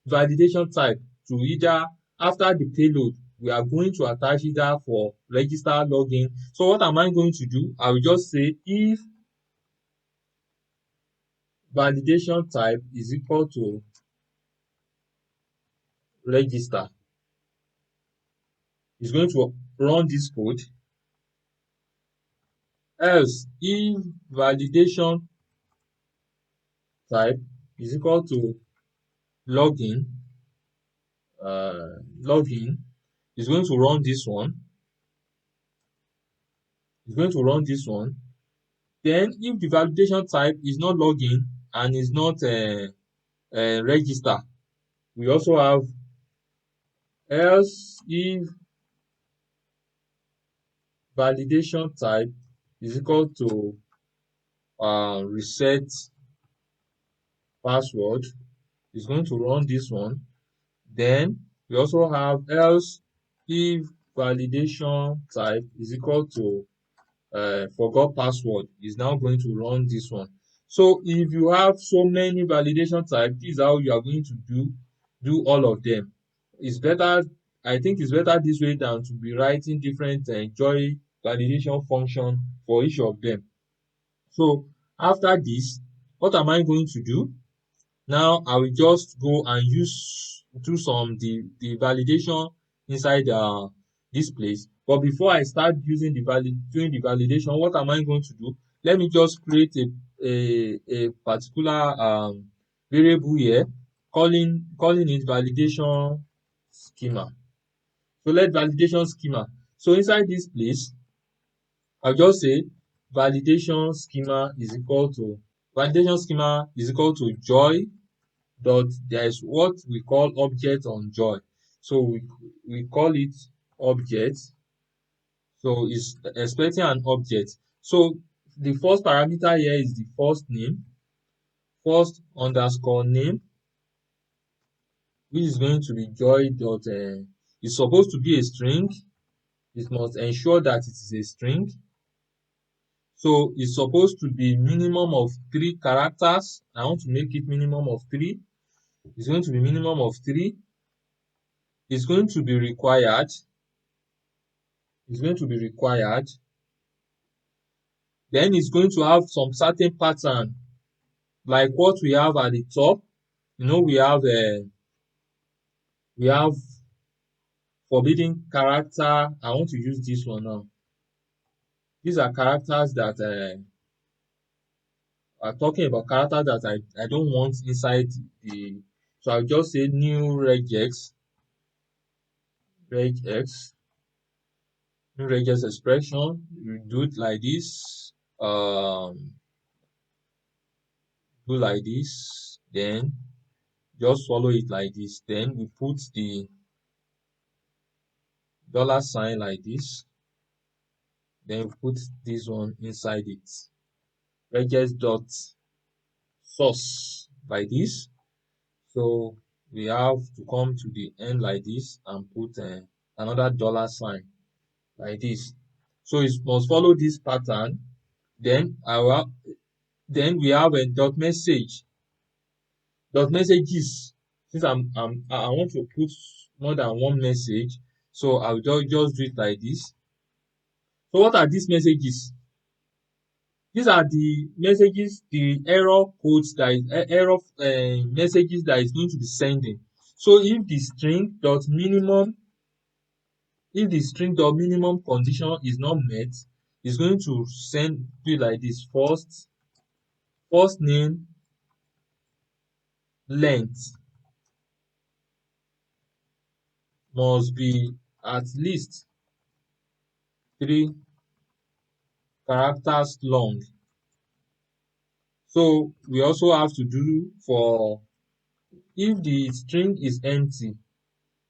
validation type to either after the payload we are going to attach either for register login. So what am I going to do? I will just say if validation type is equal to register, it's going to run this code. Else if validation type is equal to login, login is going to run this one. It's going to run this one. Then if the validation type is not login and is not register, we also have else if validation type is equal to reset password, is going to run this one. Then we also have else if validation type is equal to forgot password, is now going to run this one. So if you have so many validation types, this is how you are going to do all of them. It's better, I think it's better this way than to be writing different joy validation function for each of them. So after this, what am I going to do? Now I will just go and do some the validation inside this place. But before I start using doing the validation, what am I going to do? Let me just create a particular variable here, calling it validation schema. So let validation schema. So inside this place, I'll just say validation schema is equal to joy dot, there is what we call object on joy. So we call it object. So it's expecting an object. So the first parameter here is the first name, first underscore name, which is going to be joy dot it's supposed to be a string. It must ensure that it is a string. So it's supposed to be minimum of 3 characters. I want to make it minimum of 3. It's going to be minimum of 3. It's going to be required. It's going to be required. Then it's going to have some certain pattern, like what we have at the top. You know, we have forbidden character. I want to use this one now. These are characters that are talking about characters that I don't want inside the. So I'll just say new regex new regex expression. We do it like this. Do like this. Then just follow it like this. Then we put the $sign like this. Then we put this one inside it. Regex dot source like this. So we have to come to the end like this and put another $sign like this. So it must follow this pattern. Then then we have a dot messages. Since I want to put more than one message, so I'll just do it like this. So what are these messages? These are the messages, the error codes that is error messages that is going to be sending. So if the string dot minimum condition is not met, it's going to send do like this: first name length must be at least 3 characters long. So we also have to do for if the string is empty,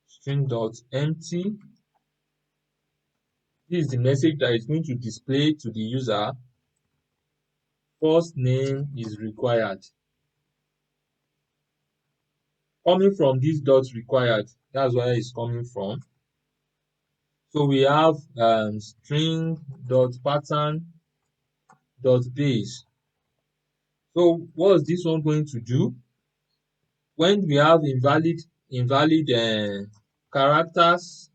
string dot empty, this is the message that is going to display to the user. first name is required. Coming from this dot required, that's where it's coming from. So we have string dot pattern dot base. So what is this one going to do? When we have invalid characters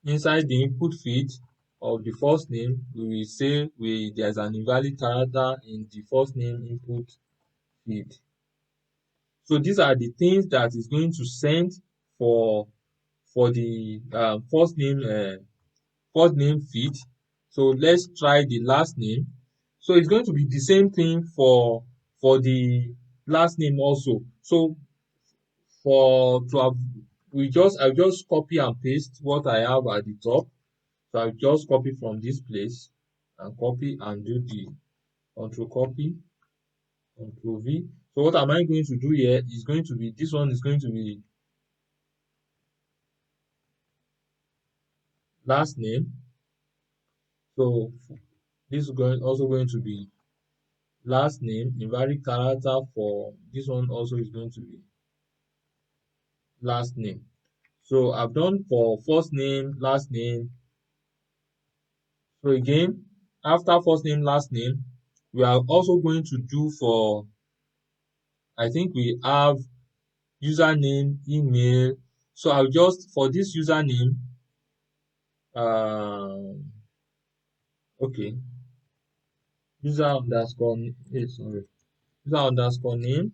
inside the input field of the first name, we will say there's an invalid character in the first name input field. So these are the things that is going to send for the first name field. So let's try the last name. So it's going to be the same thing for the last name also. So for to have I'll just copy and paste what I have at the top. So I'll just copy from this place and copy and do the control copy, control V. So what am I going to do here is going to be, this one is going to be last name. So this is also going to be last name. Invalid character for this one also is going to be last name. So I've done for first name, last name. So again, after first name, last name, we are also going to do for, I think we have username, email. So I'll just, for this username, okay, user underscore name.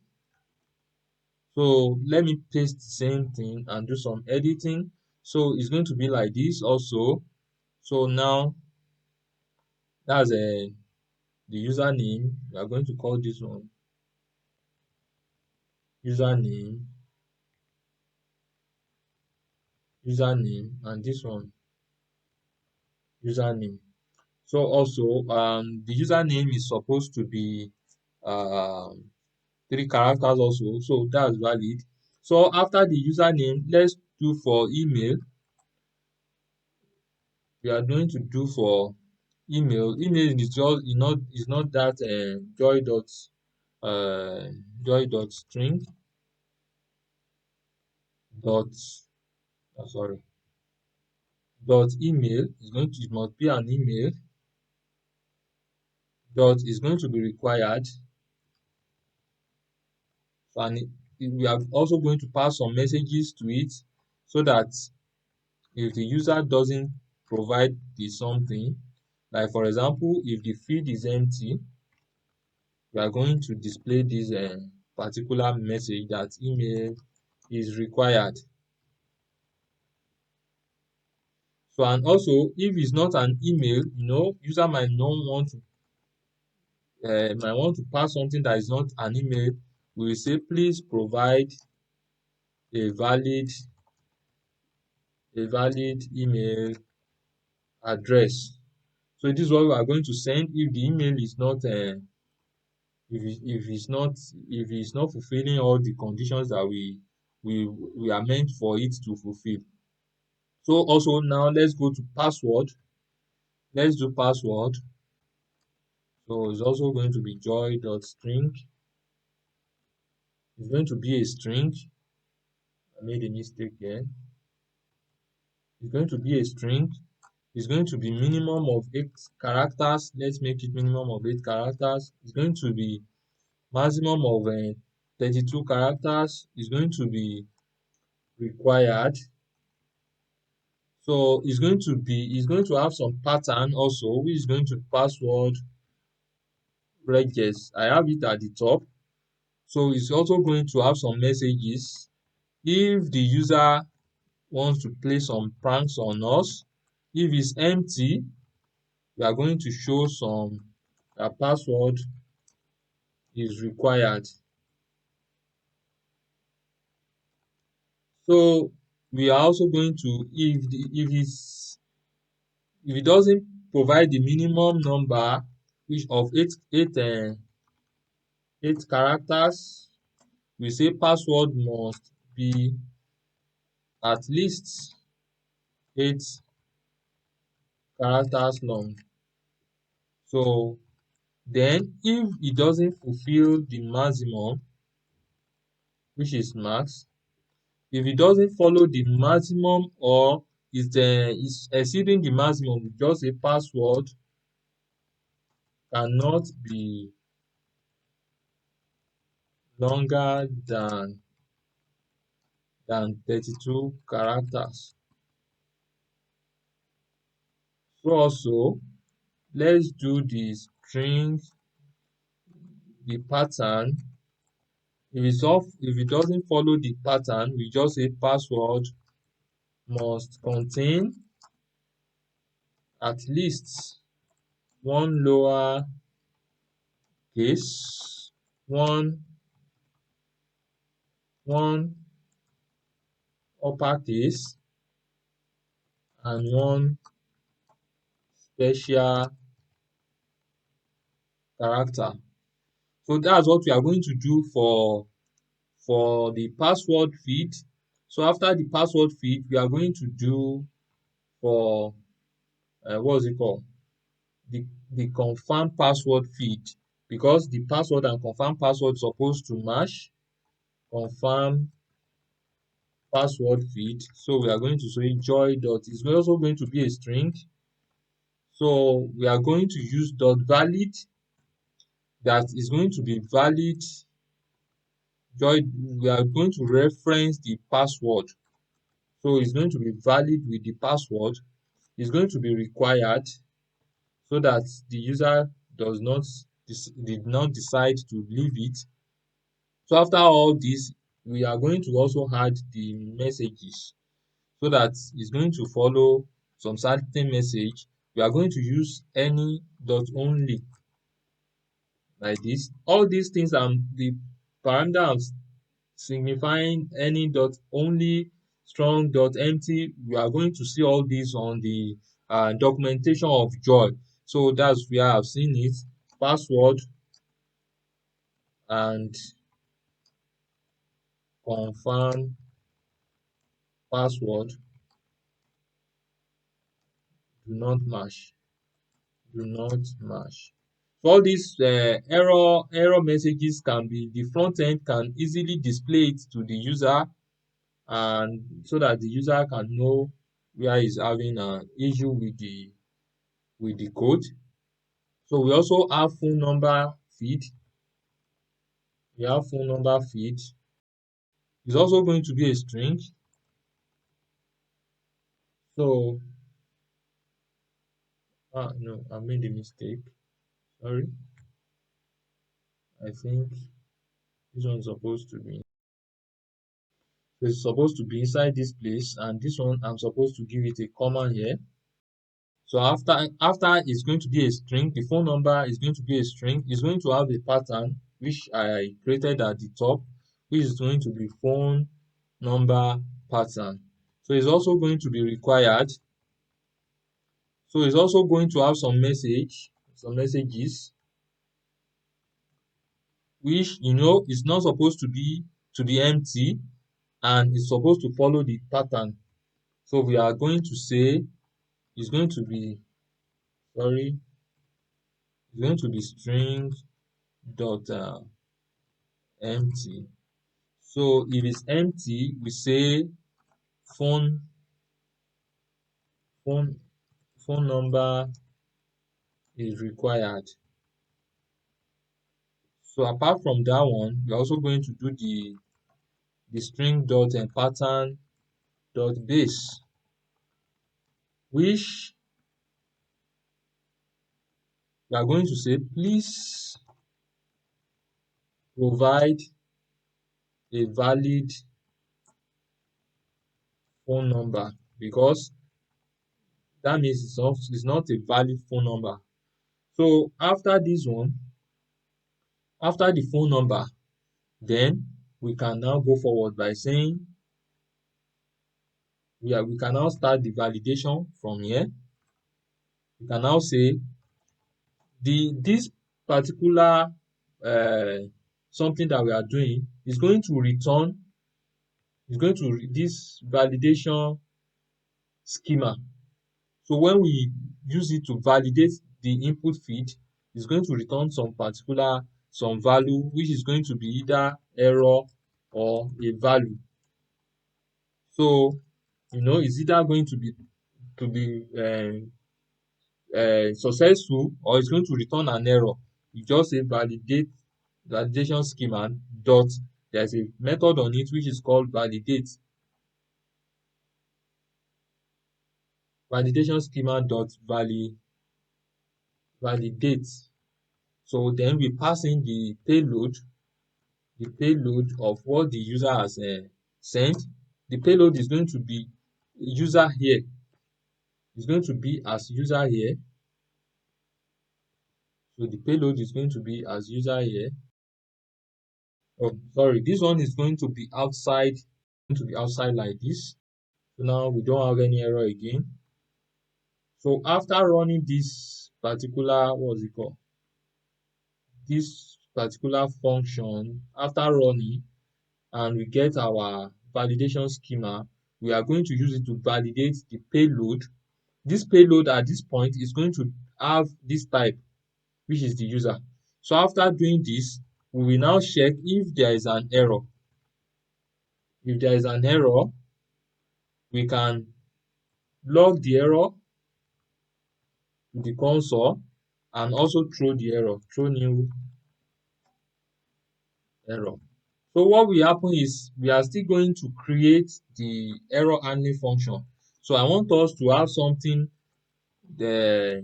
So let me paste the same thing and do some editing. So it's going to be like this also. So now that's the username. We are going to call this one username, and this one username. So also the username is supposed to be um 3 characters also, so that's valid. So after the username, let's do for email. We are going to do for email. Email is just is not that joy dot string dot sorry dot email is going to, it must be an email. Dot is going to be required, and we are also going to pass some messages to it, so that if the user doesn't provide the something, like for example, if the field is empty, we are going to display this particular message that email is required. So, and also if it's not an email, user might not want to pass something that is not an email. We will say please provide a valid email address. So this is what we are going to send if the email is not if it's not fulfilling all the conditions that we are meant for it to fulfill. So also now let's go to password. Let's do password. So it's also going to be joy.string. It's going to be a string. I made a mistake here. It's going to be a string. It's going to be minimum of 8 characters. Let's make it minimum of 8 characters. It's going to be maximum of 32 characters. It's going to be required. So it's going to have some pattern also, which is going to password regis. I have it at the top. So it's also going to have some messages. If the user wants to play some pranks on us, if it's empty, we are going to show some password is required. So we are also going to, if it doesn't provide the minimum number, which of eight characters, we say password must be at least 8 characters long. So Then if it doesn't fulfill the maximum, which is max, if it doesn't follow the maximum or is exceeding the maximum, just a password cannot be longer than 32 characters. So also let's do the string, the pattern. If it doesn't follow the pattern, we just say password must contain at least one lower case, one uppercase, and one special character. So that's what we are going to do for the password field. So after the password field, we are going to do for what's it called? The confirm password field, because the password and confirm password supposed to match. Confirm password field. So we are going to say joy dot is also going to be a string. So we are going to use dot valid, that is going to be valid. Joy, we are going to reference the password. So it's going to be valid with the password. It's going to be required so that the user did not decide to leave it. So after all this, we are going to also add the messages so that it's going to follow some certain message. We are going to use any dot only like this. All these things are the parameters signifying any dot only, strong dot empty. We are going to see all these on the documentation of joy. So that's where I've seen it. Password and confirm password do not match. Do not match. So all these error messages can be, the front end can easily display it to the user, and so that the user can know where he's having an issue with the code. So we also have phone number feed. We have phone number feed. It's also going to be a string. So no, I made a mistake. Sorry. I think this one's supposed to be, it's supposed to be inside this place, and this one I'm supposed to give it a comma here. So after it's going to be a string, the phone number is going to be a string. It's going to have a pattern which I created at the top, which is going to be phone number pattern. So it's also going to be required. So it's also going to have some messages, which is not supposed to be empty, and it's supposed to follow the pattern. So we are going to say it's going to be, sorry, it's going to be string dot empty. So if it's empty, we say phone phone phone number is required. So apart from that one, we're also going to do the string dot and pattern dot base, which we are going to say please provide a valid phone number, because that means it's not a valid phone number. So after this one, after the phone number, then we can now go forward by saying we can now start the validation from here. We can now say this particular something that we are doing is going to return, this validation schema. So when we use it to validate the input field, It's going to return some value, which is going to be either error or a value. So, it's either going to be successful, or it's going to return an error. You just say validation schema dot, there's a method on it which is called validation schema dot validate. So then we pass in the payload of what the user has sent. The payload is going to be user here. It's going to be as user here. So the payload is going to be as user here. Oh, sorry, this one is going to be outside, like this. So now we don't have any error again. So after running this particular, what's it called? This particular function, after running, and we get our validation schema, we are going to use it to validate the payload. This payload at this point is going to have this type, which is the user. So after doing this, we will now check if there is an error. If there is an error, we can log the error to the console and also throw new error. So what will happen is we are still going to create the error handling function. So I want us to have something very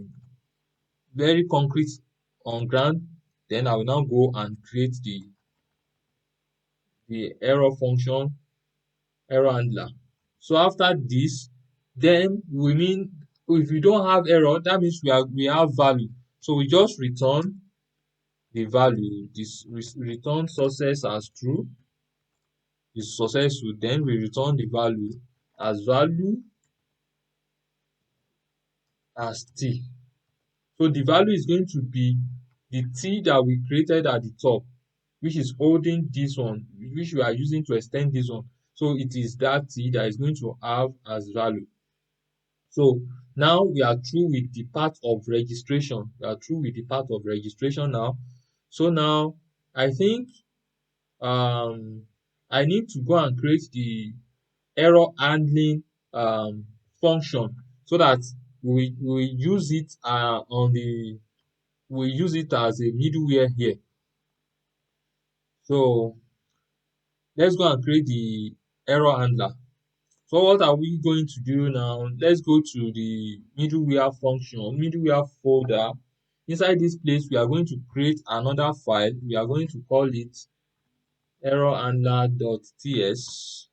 concrete on ground. Then I will now go and create the error function, error handler. So after this, then we mean if we don't have error, that means we have value. So we just return the value. This return success as true is successful. Then we return the value as t. So the value is going to be the t that we created at the top, which is holding this one, which we are using to extend this one. So it is that t that is going to have as value. So now we are through with the part of registration. Now. So now I think I need to go and create the error handling function, so that we use it we use it as a middleware here. So let's go and create the error handler. So what are we going to do now? Let's go to the middleware folder. Inside this place, we are going to create another file. We are going to call it errorhandler.ts.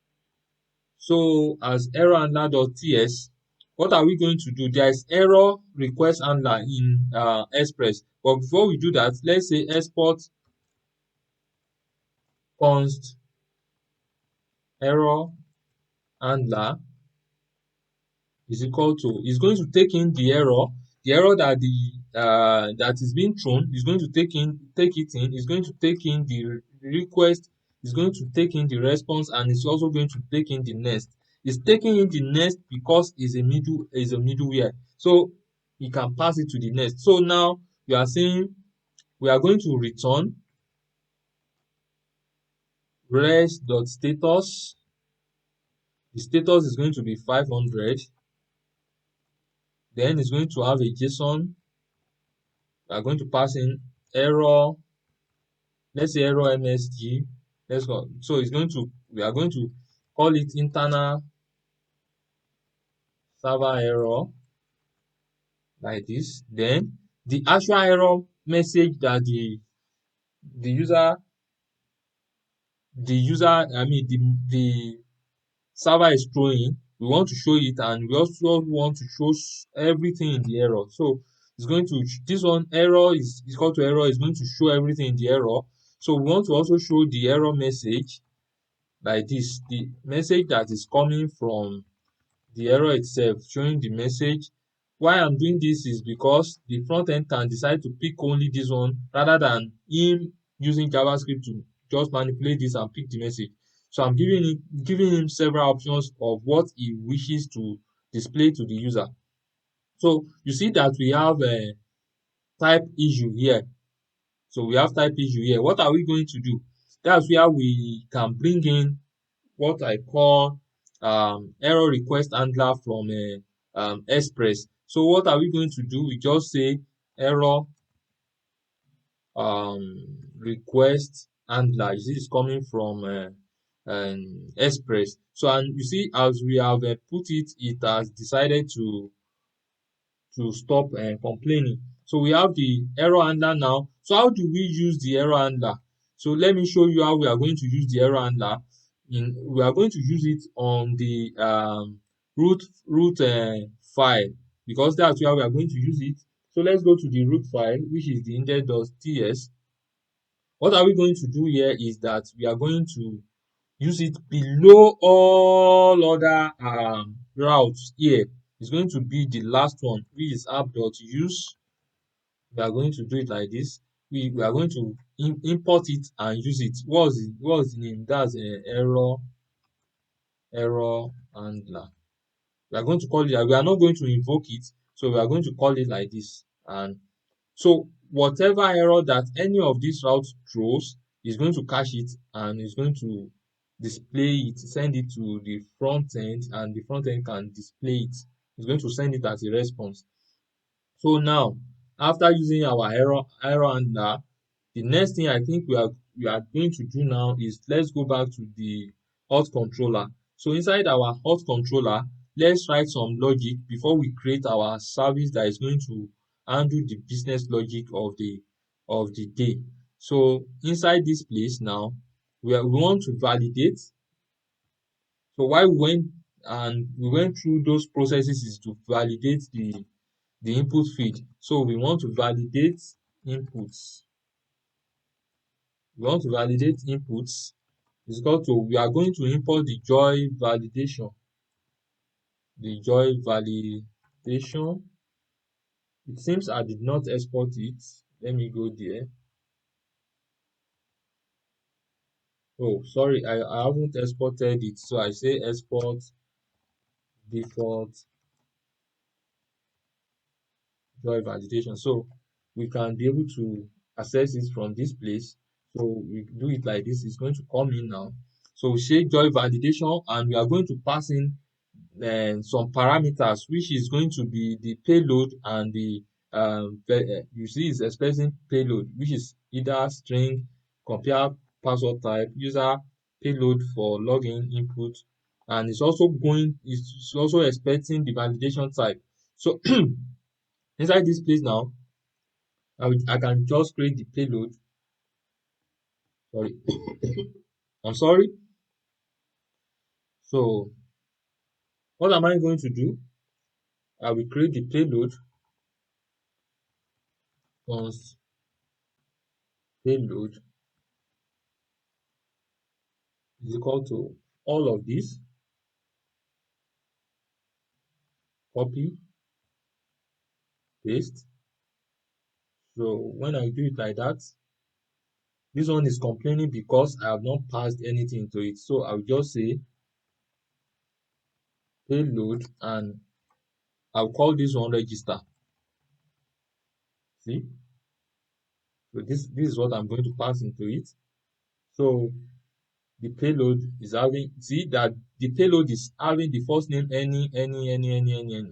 So as errorhandler.ts, what are we going to do? There is error request handler in Express. But before we do that, let's say export const error handler is equal to, is going to take in the error that that is being thrown, is going to take it in, is going to take in the request, is going to take in the response, and it's also going to take in the next. It's taking in the next because it's a middleware, so you can pass it to the next. So now we are saying we are going to return res.status. The status is going to be 500. Then it's going to have a JSON. We are going to pass in error, let's say error msg. Let's go. So we are going to call it internal server error, like this. Then the actual error message that the user the server is throwing, we want to show it, and we also want to show everything in the error. So it's going to, this one error is equal to error, is going to show everything in the error. So we want to also show the error message like this, the message that is coming from the error itself, showing the message. Why I'm doing this is because the front end can decide to pick only this one rather than him using JavaScript to just manipulate this and pick the message. So I'm giving him several options of what he wishes to display to the user. So you see that we have type issue here. So we have type issue here. What are we going to do? That's where we can bring in what I call error request handler from Express. So what are we going to do? We just say error request handler. You see, it's coming from Express. So, and you see, as we have put it, it has decided to stop complaining. So we have the error handler now. So how do we use the error handler? So let me show you how we are going to use the error handler. We are going to use it on the root file, because that's where we are going to use it. So let's go to the root file, which is the index.ts. What are we going to do here is that we are going to use it below all other routes here. It's going to be the last one, which is app.use. We are going to do it like this. We are going to import it and use it. What's the name? That's error handler. We are going to call it. We are not going to invoke it, so we are going to call it like this. And so whatever error that any of these routes throws is going to cache it and is going to display it, send it to the front end, and the front end can display it. It's going to send it as a response. So now, after using our error handler, the next thing I think we are going to do now is let's go back to the auth controller. So inside our auth controller, let's write some logic before we create our service that is going to handle the business logic of the day. So inside this place now, we want to validate. So why we went through those processes is to validate the input field. So we want to validate inputs. We want to validate inputs is equal to, we are going to import the joy validation. The joy validation. It seems I did not export it. Let me go there. Oh, sorry, I haven't exported it. So I say export default joy validation. So we can be able to access it from this place. So we do it like this. It's going to come in now. So we say joy validation, and we are going to pass in some parameters, which is going to be the payload and the you see it's expressing payload, which is either string, compare password type, user payload for login input, and it's also expecting the validation type. So inside this place now, I can just create the payload. Sorry, I'm sorry. So what am I going to do? I will create the payload. Once payload is equal to all of this, copy, paste. So when I do it like that, this one is complaining because I have not passed anything to it. So I'll just say payload, and I'll call this one register. See? So this is what I'm going to pass into it. So the payload is having, see that the payload is having the first name any.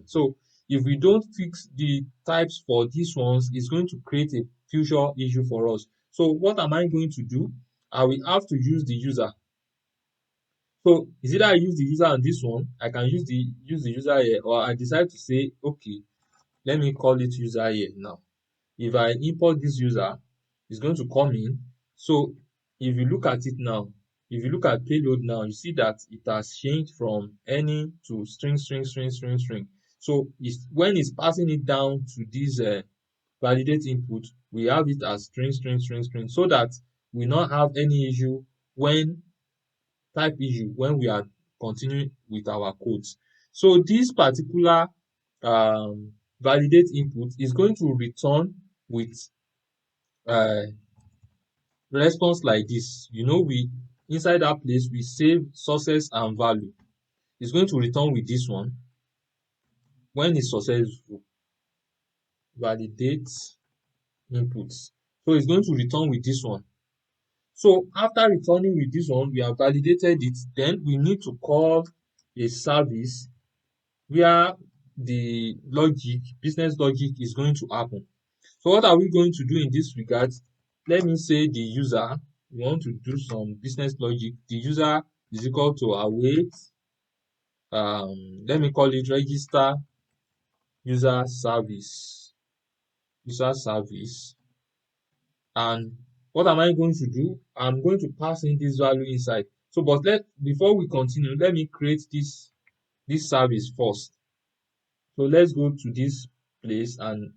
So if we don't fix the types for these ones, it's going to create a future issue for us. So what am I going to do? I will have to use the user. So is either I use the user on this one, I can use the user here, or I decide to say, okay, let me call it user here now. If I import this user, it's going to come in. So if you look at it now, if you look at payload now, you see that it has changed from any to string. So when it's passing it down to this validate input, we have it as string, so that we not have any issue when when we are continuing with our codes. So this particular validate input is going to return with uh, response like this. We inside that place we save sources and value. It's going to return with this one when it's successful. Validate inputs. So it's going to return with this one. So after returning with this one, we have validated it. Then we need to call a service where the logic, business logic is going to happen. So what are we going to do in this regard? Let me say the user, we want to do some business logic. The user is equal to await, let me call it register user service, user service. And what am I going to do? I'm going to pass in this value inside. So, but before we continue, let me create this service first. So let's go to this place, and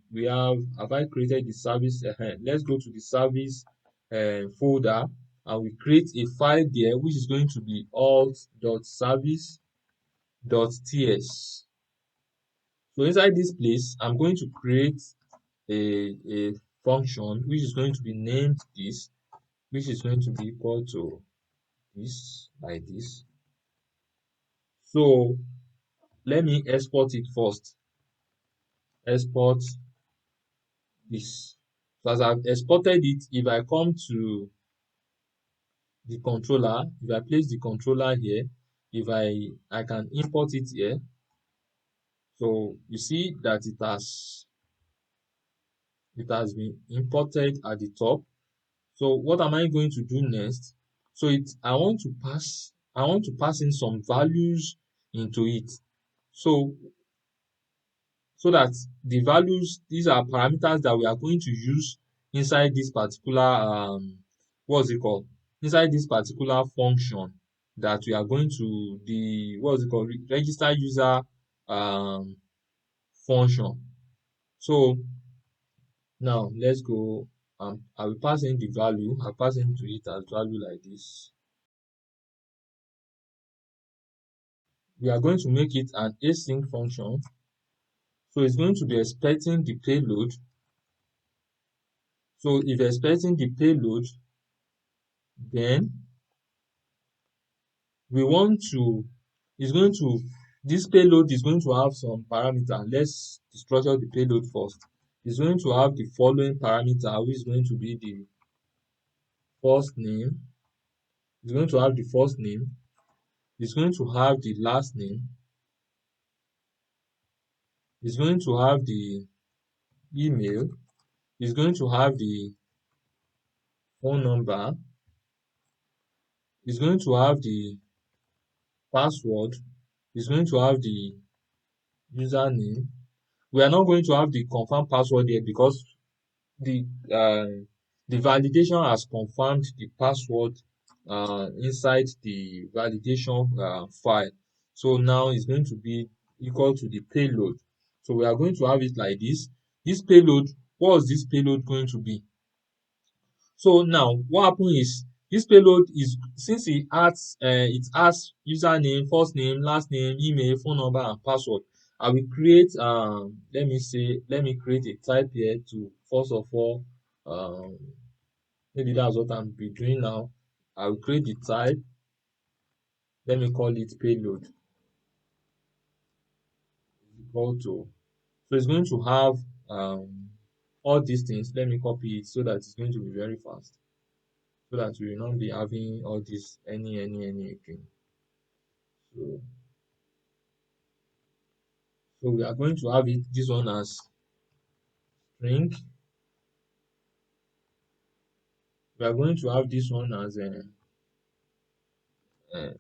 have I created the service? Let's go to the service folder, and we create a file there which is going to be alt.service.ts. So inside this place, I'm going to create a function which is going to be named this, which is going to be equal to this, like this. So let me export it first. Export this. So as I've exported it, if I come to the controller, if I place the controller here, if I can import it here. So you see that it has been imported at the top. So what am I going to do next? So I want to pass in some values into it. So that the values, these are parameters that we are going to use inside this particular what's it called, inside this particular function that we are going to, the what's it called, register user um function. So now let's go. I will pass in the value. I'll pass into it as value like this. We are going to make it an async function. So it's going to be expecting the payload. So if expecting the payload, then we want to, is going to, this payload is going to have some parameter. Let's structure the payload first. It's going to have the following parameter, which is going to be the first name. It's going to have the first name. It's going to have the last name. It's going to have the email. It's going to have the phone number. It's going to have the password. It's going to have the username. We are not going to have the confirm password here because the uh, the validation has confirmed the password inside the validation file. So now it's going to be equal to the payload. So we are going to have it like this. This payload, what is this payload going to be? So now what happens is, this payload is, since it has username, first name, last name, email, phone number, and password. I will create let me create a type here to, first of all, um maybe that's what I'm be doing now. I will create the type. Let me call it payload equal to. So it's going to have all these things. Let me copy it so that it's going to be very fast, so that we will not be having all this any again. So we are going to have it, this one as string. We are going to have this one as a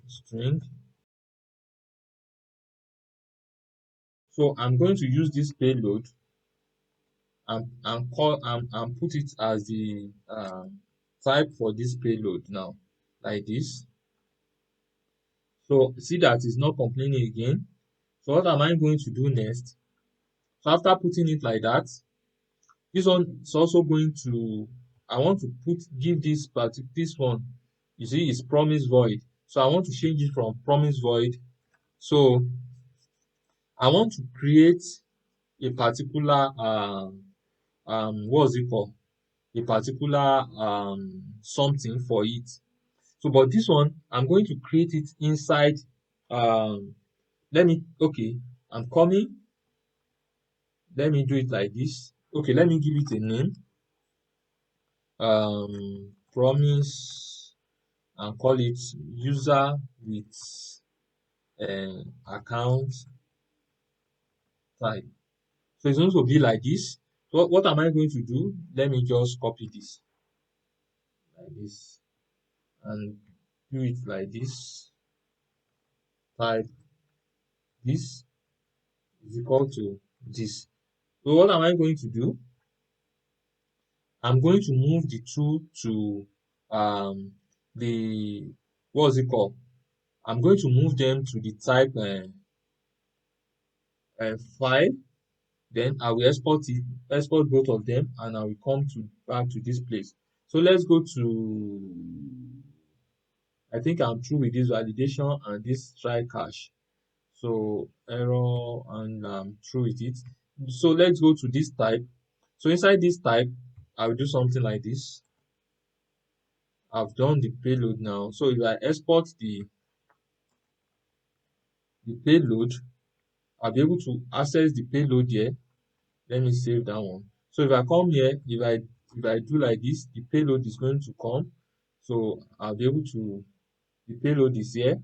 string. So I'm going to use this payload and put it as the type for this payload now, like this. So see that it's not complaining again. So what am I going to do next? So after putting it like that, this one is also going to, I want to give this one, you see, is promise void. So I want to change it from promise void. So I want to create a particular what's it called, a particular something for it. So but this one, I'm going to create it inside. Okay, I'm coming. Let me do it like this. Okay, let me give it a name. promise and call it user with account type. So it's going to be like this. So what am I going to do? Let me just copy this like this and do it like this. Type this is equal to this. So what am I going to do? I'm going to move the two to the what's it called? I'm going to move them to the type file. Then I will export both of them, and I will come to back to this place. So let's go to. I think I'm through with this validation and this try cache. So error, and I'm through with it. So let's go to this type. So inside this type, I will do something like this. I've done the payload now. So if I export the payload, I'll be able to access the payload here. Let me save that one. So if I come here, if I do like this, the payload is going to come. So I'll be able to, the payload is here.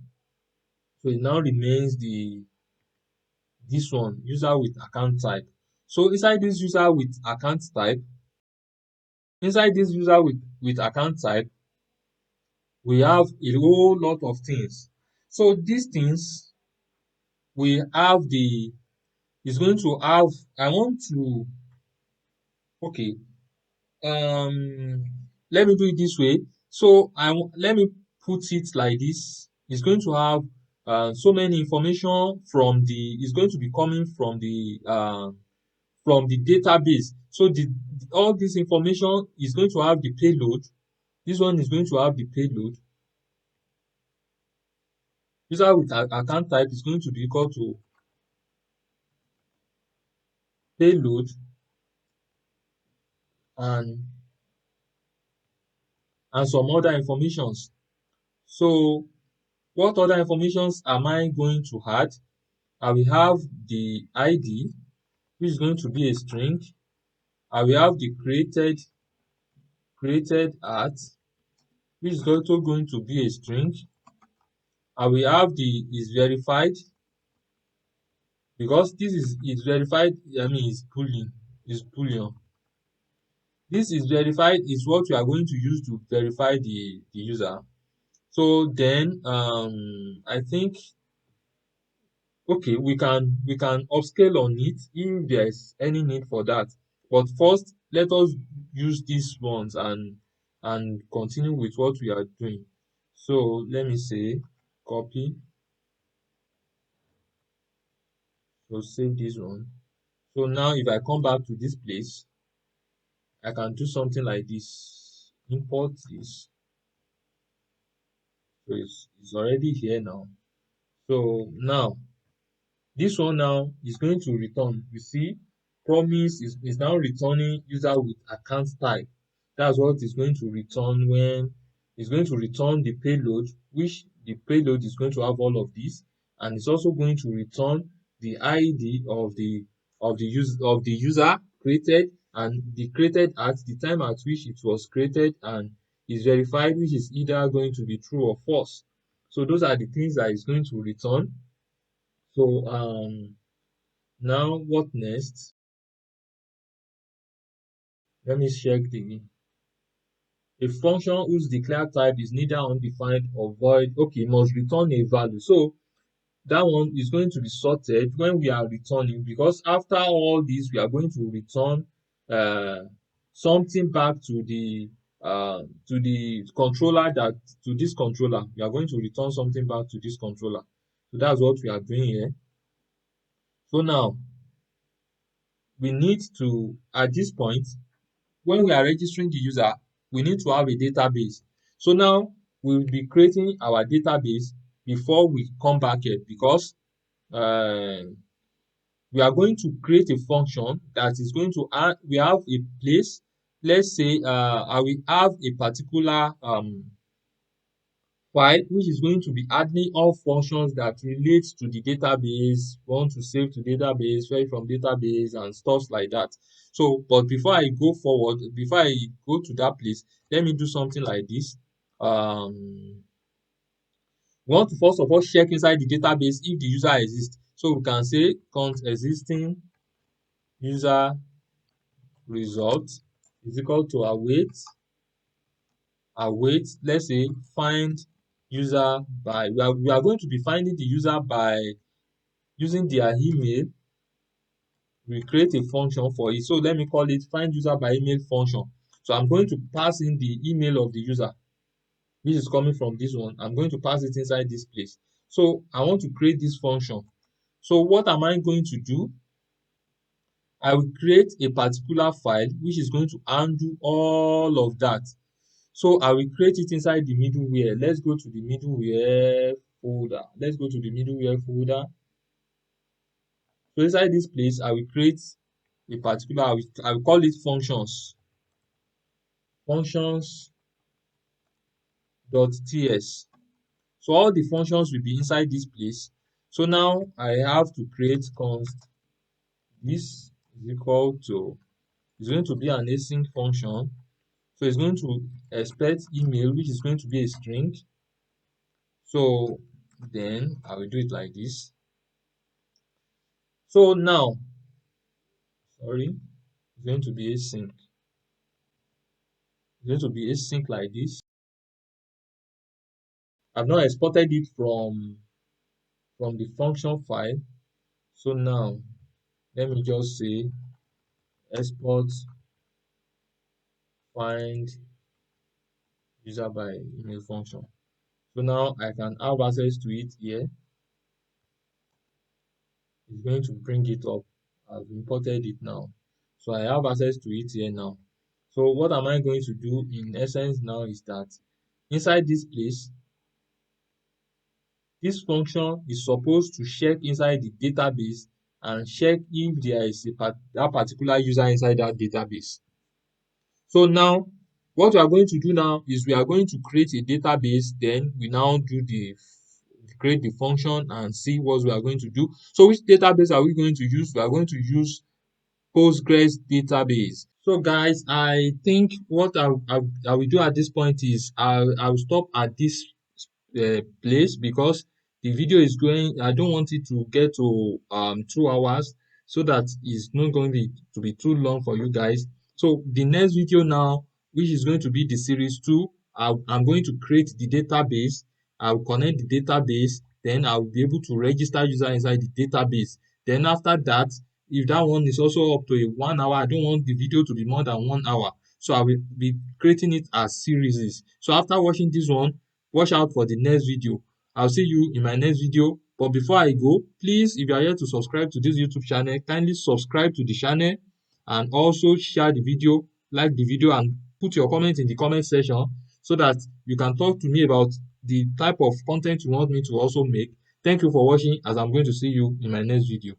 So it now remains this one, user with account type. So inside this user with account type, account type, we have a whole lot of things. So these things we have is going to have, I want to, okay, let me do it this way. So let me put it like this. It's going to have so many information from it's going to be coming from the database. So all this information is going to have the payload. This one is going to have the payload. User with account type is going to be equal to payload and some other informations. So what other informations am I going to add? I will have the ID, which is going to be a string. I will have the created at, which is also going to be a string. I will have the is verified, because this is verified, I mean is boolean. This is verified is what we are going to use to verify the user. So then I think, okay, we can upscale on it if there's any need for that. But first, let us use these ones and continue with what we are doing. So let me say copy. So save this one. So now if I come back to this place, I can do something like this. Import this. So it's already here now. So now this one now is going to return. You see, promise is now returning user with account type. That's what it's going to return when it's going to return the payload, which the payload is going to have all of this, and it's also going to return the ID of the user created, and the created at the time at which it was created, and is verified, which is either going to be true or false. So those are the things that it's going to return. So now what next? Let me check a function whose declared type is neither undefined or void. Okay, must return a value. So that one is going to be sorted when we are returning, because after all this we are going to return uh, something back to the controller, that to this controller. We are going to return something back to this controller. So that's what we are doing here. So now we need to, at this point, when we are registering the user, we need to have a database. So now we will be creating our database before we come back here, because uh, we are going to create a function that is going to add, we have a place. Let's say I will have a particular file which is going to be handling all functions that relate to the database, want to save to database, fetch from database and stuff like that. So but before I go forward, before I go to that place, let me do something like this. We want to first of all check inside the database if the user exists. So we can say const existing user result is equal to await, let's say find user by, we are going to be finding the user by using their email. We create a function for it. So let me call it find user by email function. So I'm going to pass in the email of the user, which is coming from this one. I'm going to pass it inside this place. So I want to create this function. So what am I going to do? I will create a particular file which is going to handle all of that. So I will create it inside the middleware. Let's go to the middleware folder. Let's go to the middleware folder. So inside this place, I will create a particular, I will call it functions. Functions.ts. So all the functions will be inside this place. So now I have to create const this is equal to, it's going to be an async function. So it's going to expect email, which is going to be a string. So then I will do it like this. So now, sorry, it's going to be async. It's going to be async like this. I've not exported it from the function file. So now let me just say export find user by email function. So now I can have access to it here. It's going to bring it up. I've imported it now. So I have access to it here now. So what am I going to do in essence now is that inside this place, this function is supposed to check inside the database and check if there is that particular user inside that database. So now what we are going to do now is we are going to create a database, then we now do the create the function and see what we are going to do. So which database are we going to use? We are going to use Postgres database. So guys, I think what I will do at this point is I'll stop at this place because the video is going, I don't want it to get to 2 hours, so that it's not going to be too long for you guys. So the next video now, which is going to be the series 2, I'm going to create the database. I'll connect the database, then I'll be able to register user inside the database. Then after that, if that one is also up to a 1 hour, I don't want the video to be more than 1 hour, so I will be creating it as series. So after watching this one, watch out for the next video. I'll see you in my next video. But before I go, please, if you are here to subscribe to this YouTube channel, kindly subscribe to the channel and also share the video, like the video, and put your comment in the comment section so that you can talk to me about the type of content you want me to also make. Thank you for watching, as I'm going to see you in my next video.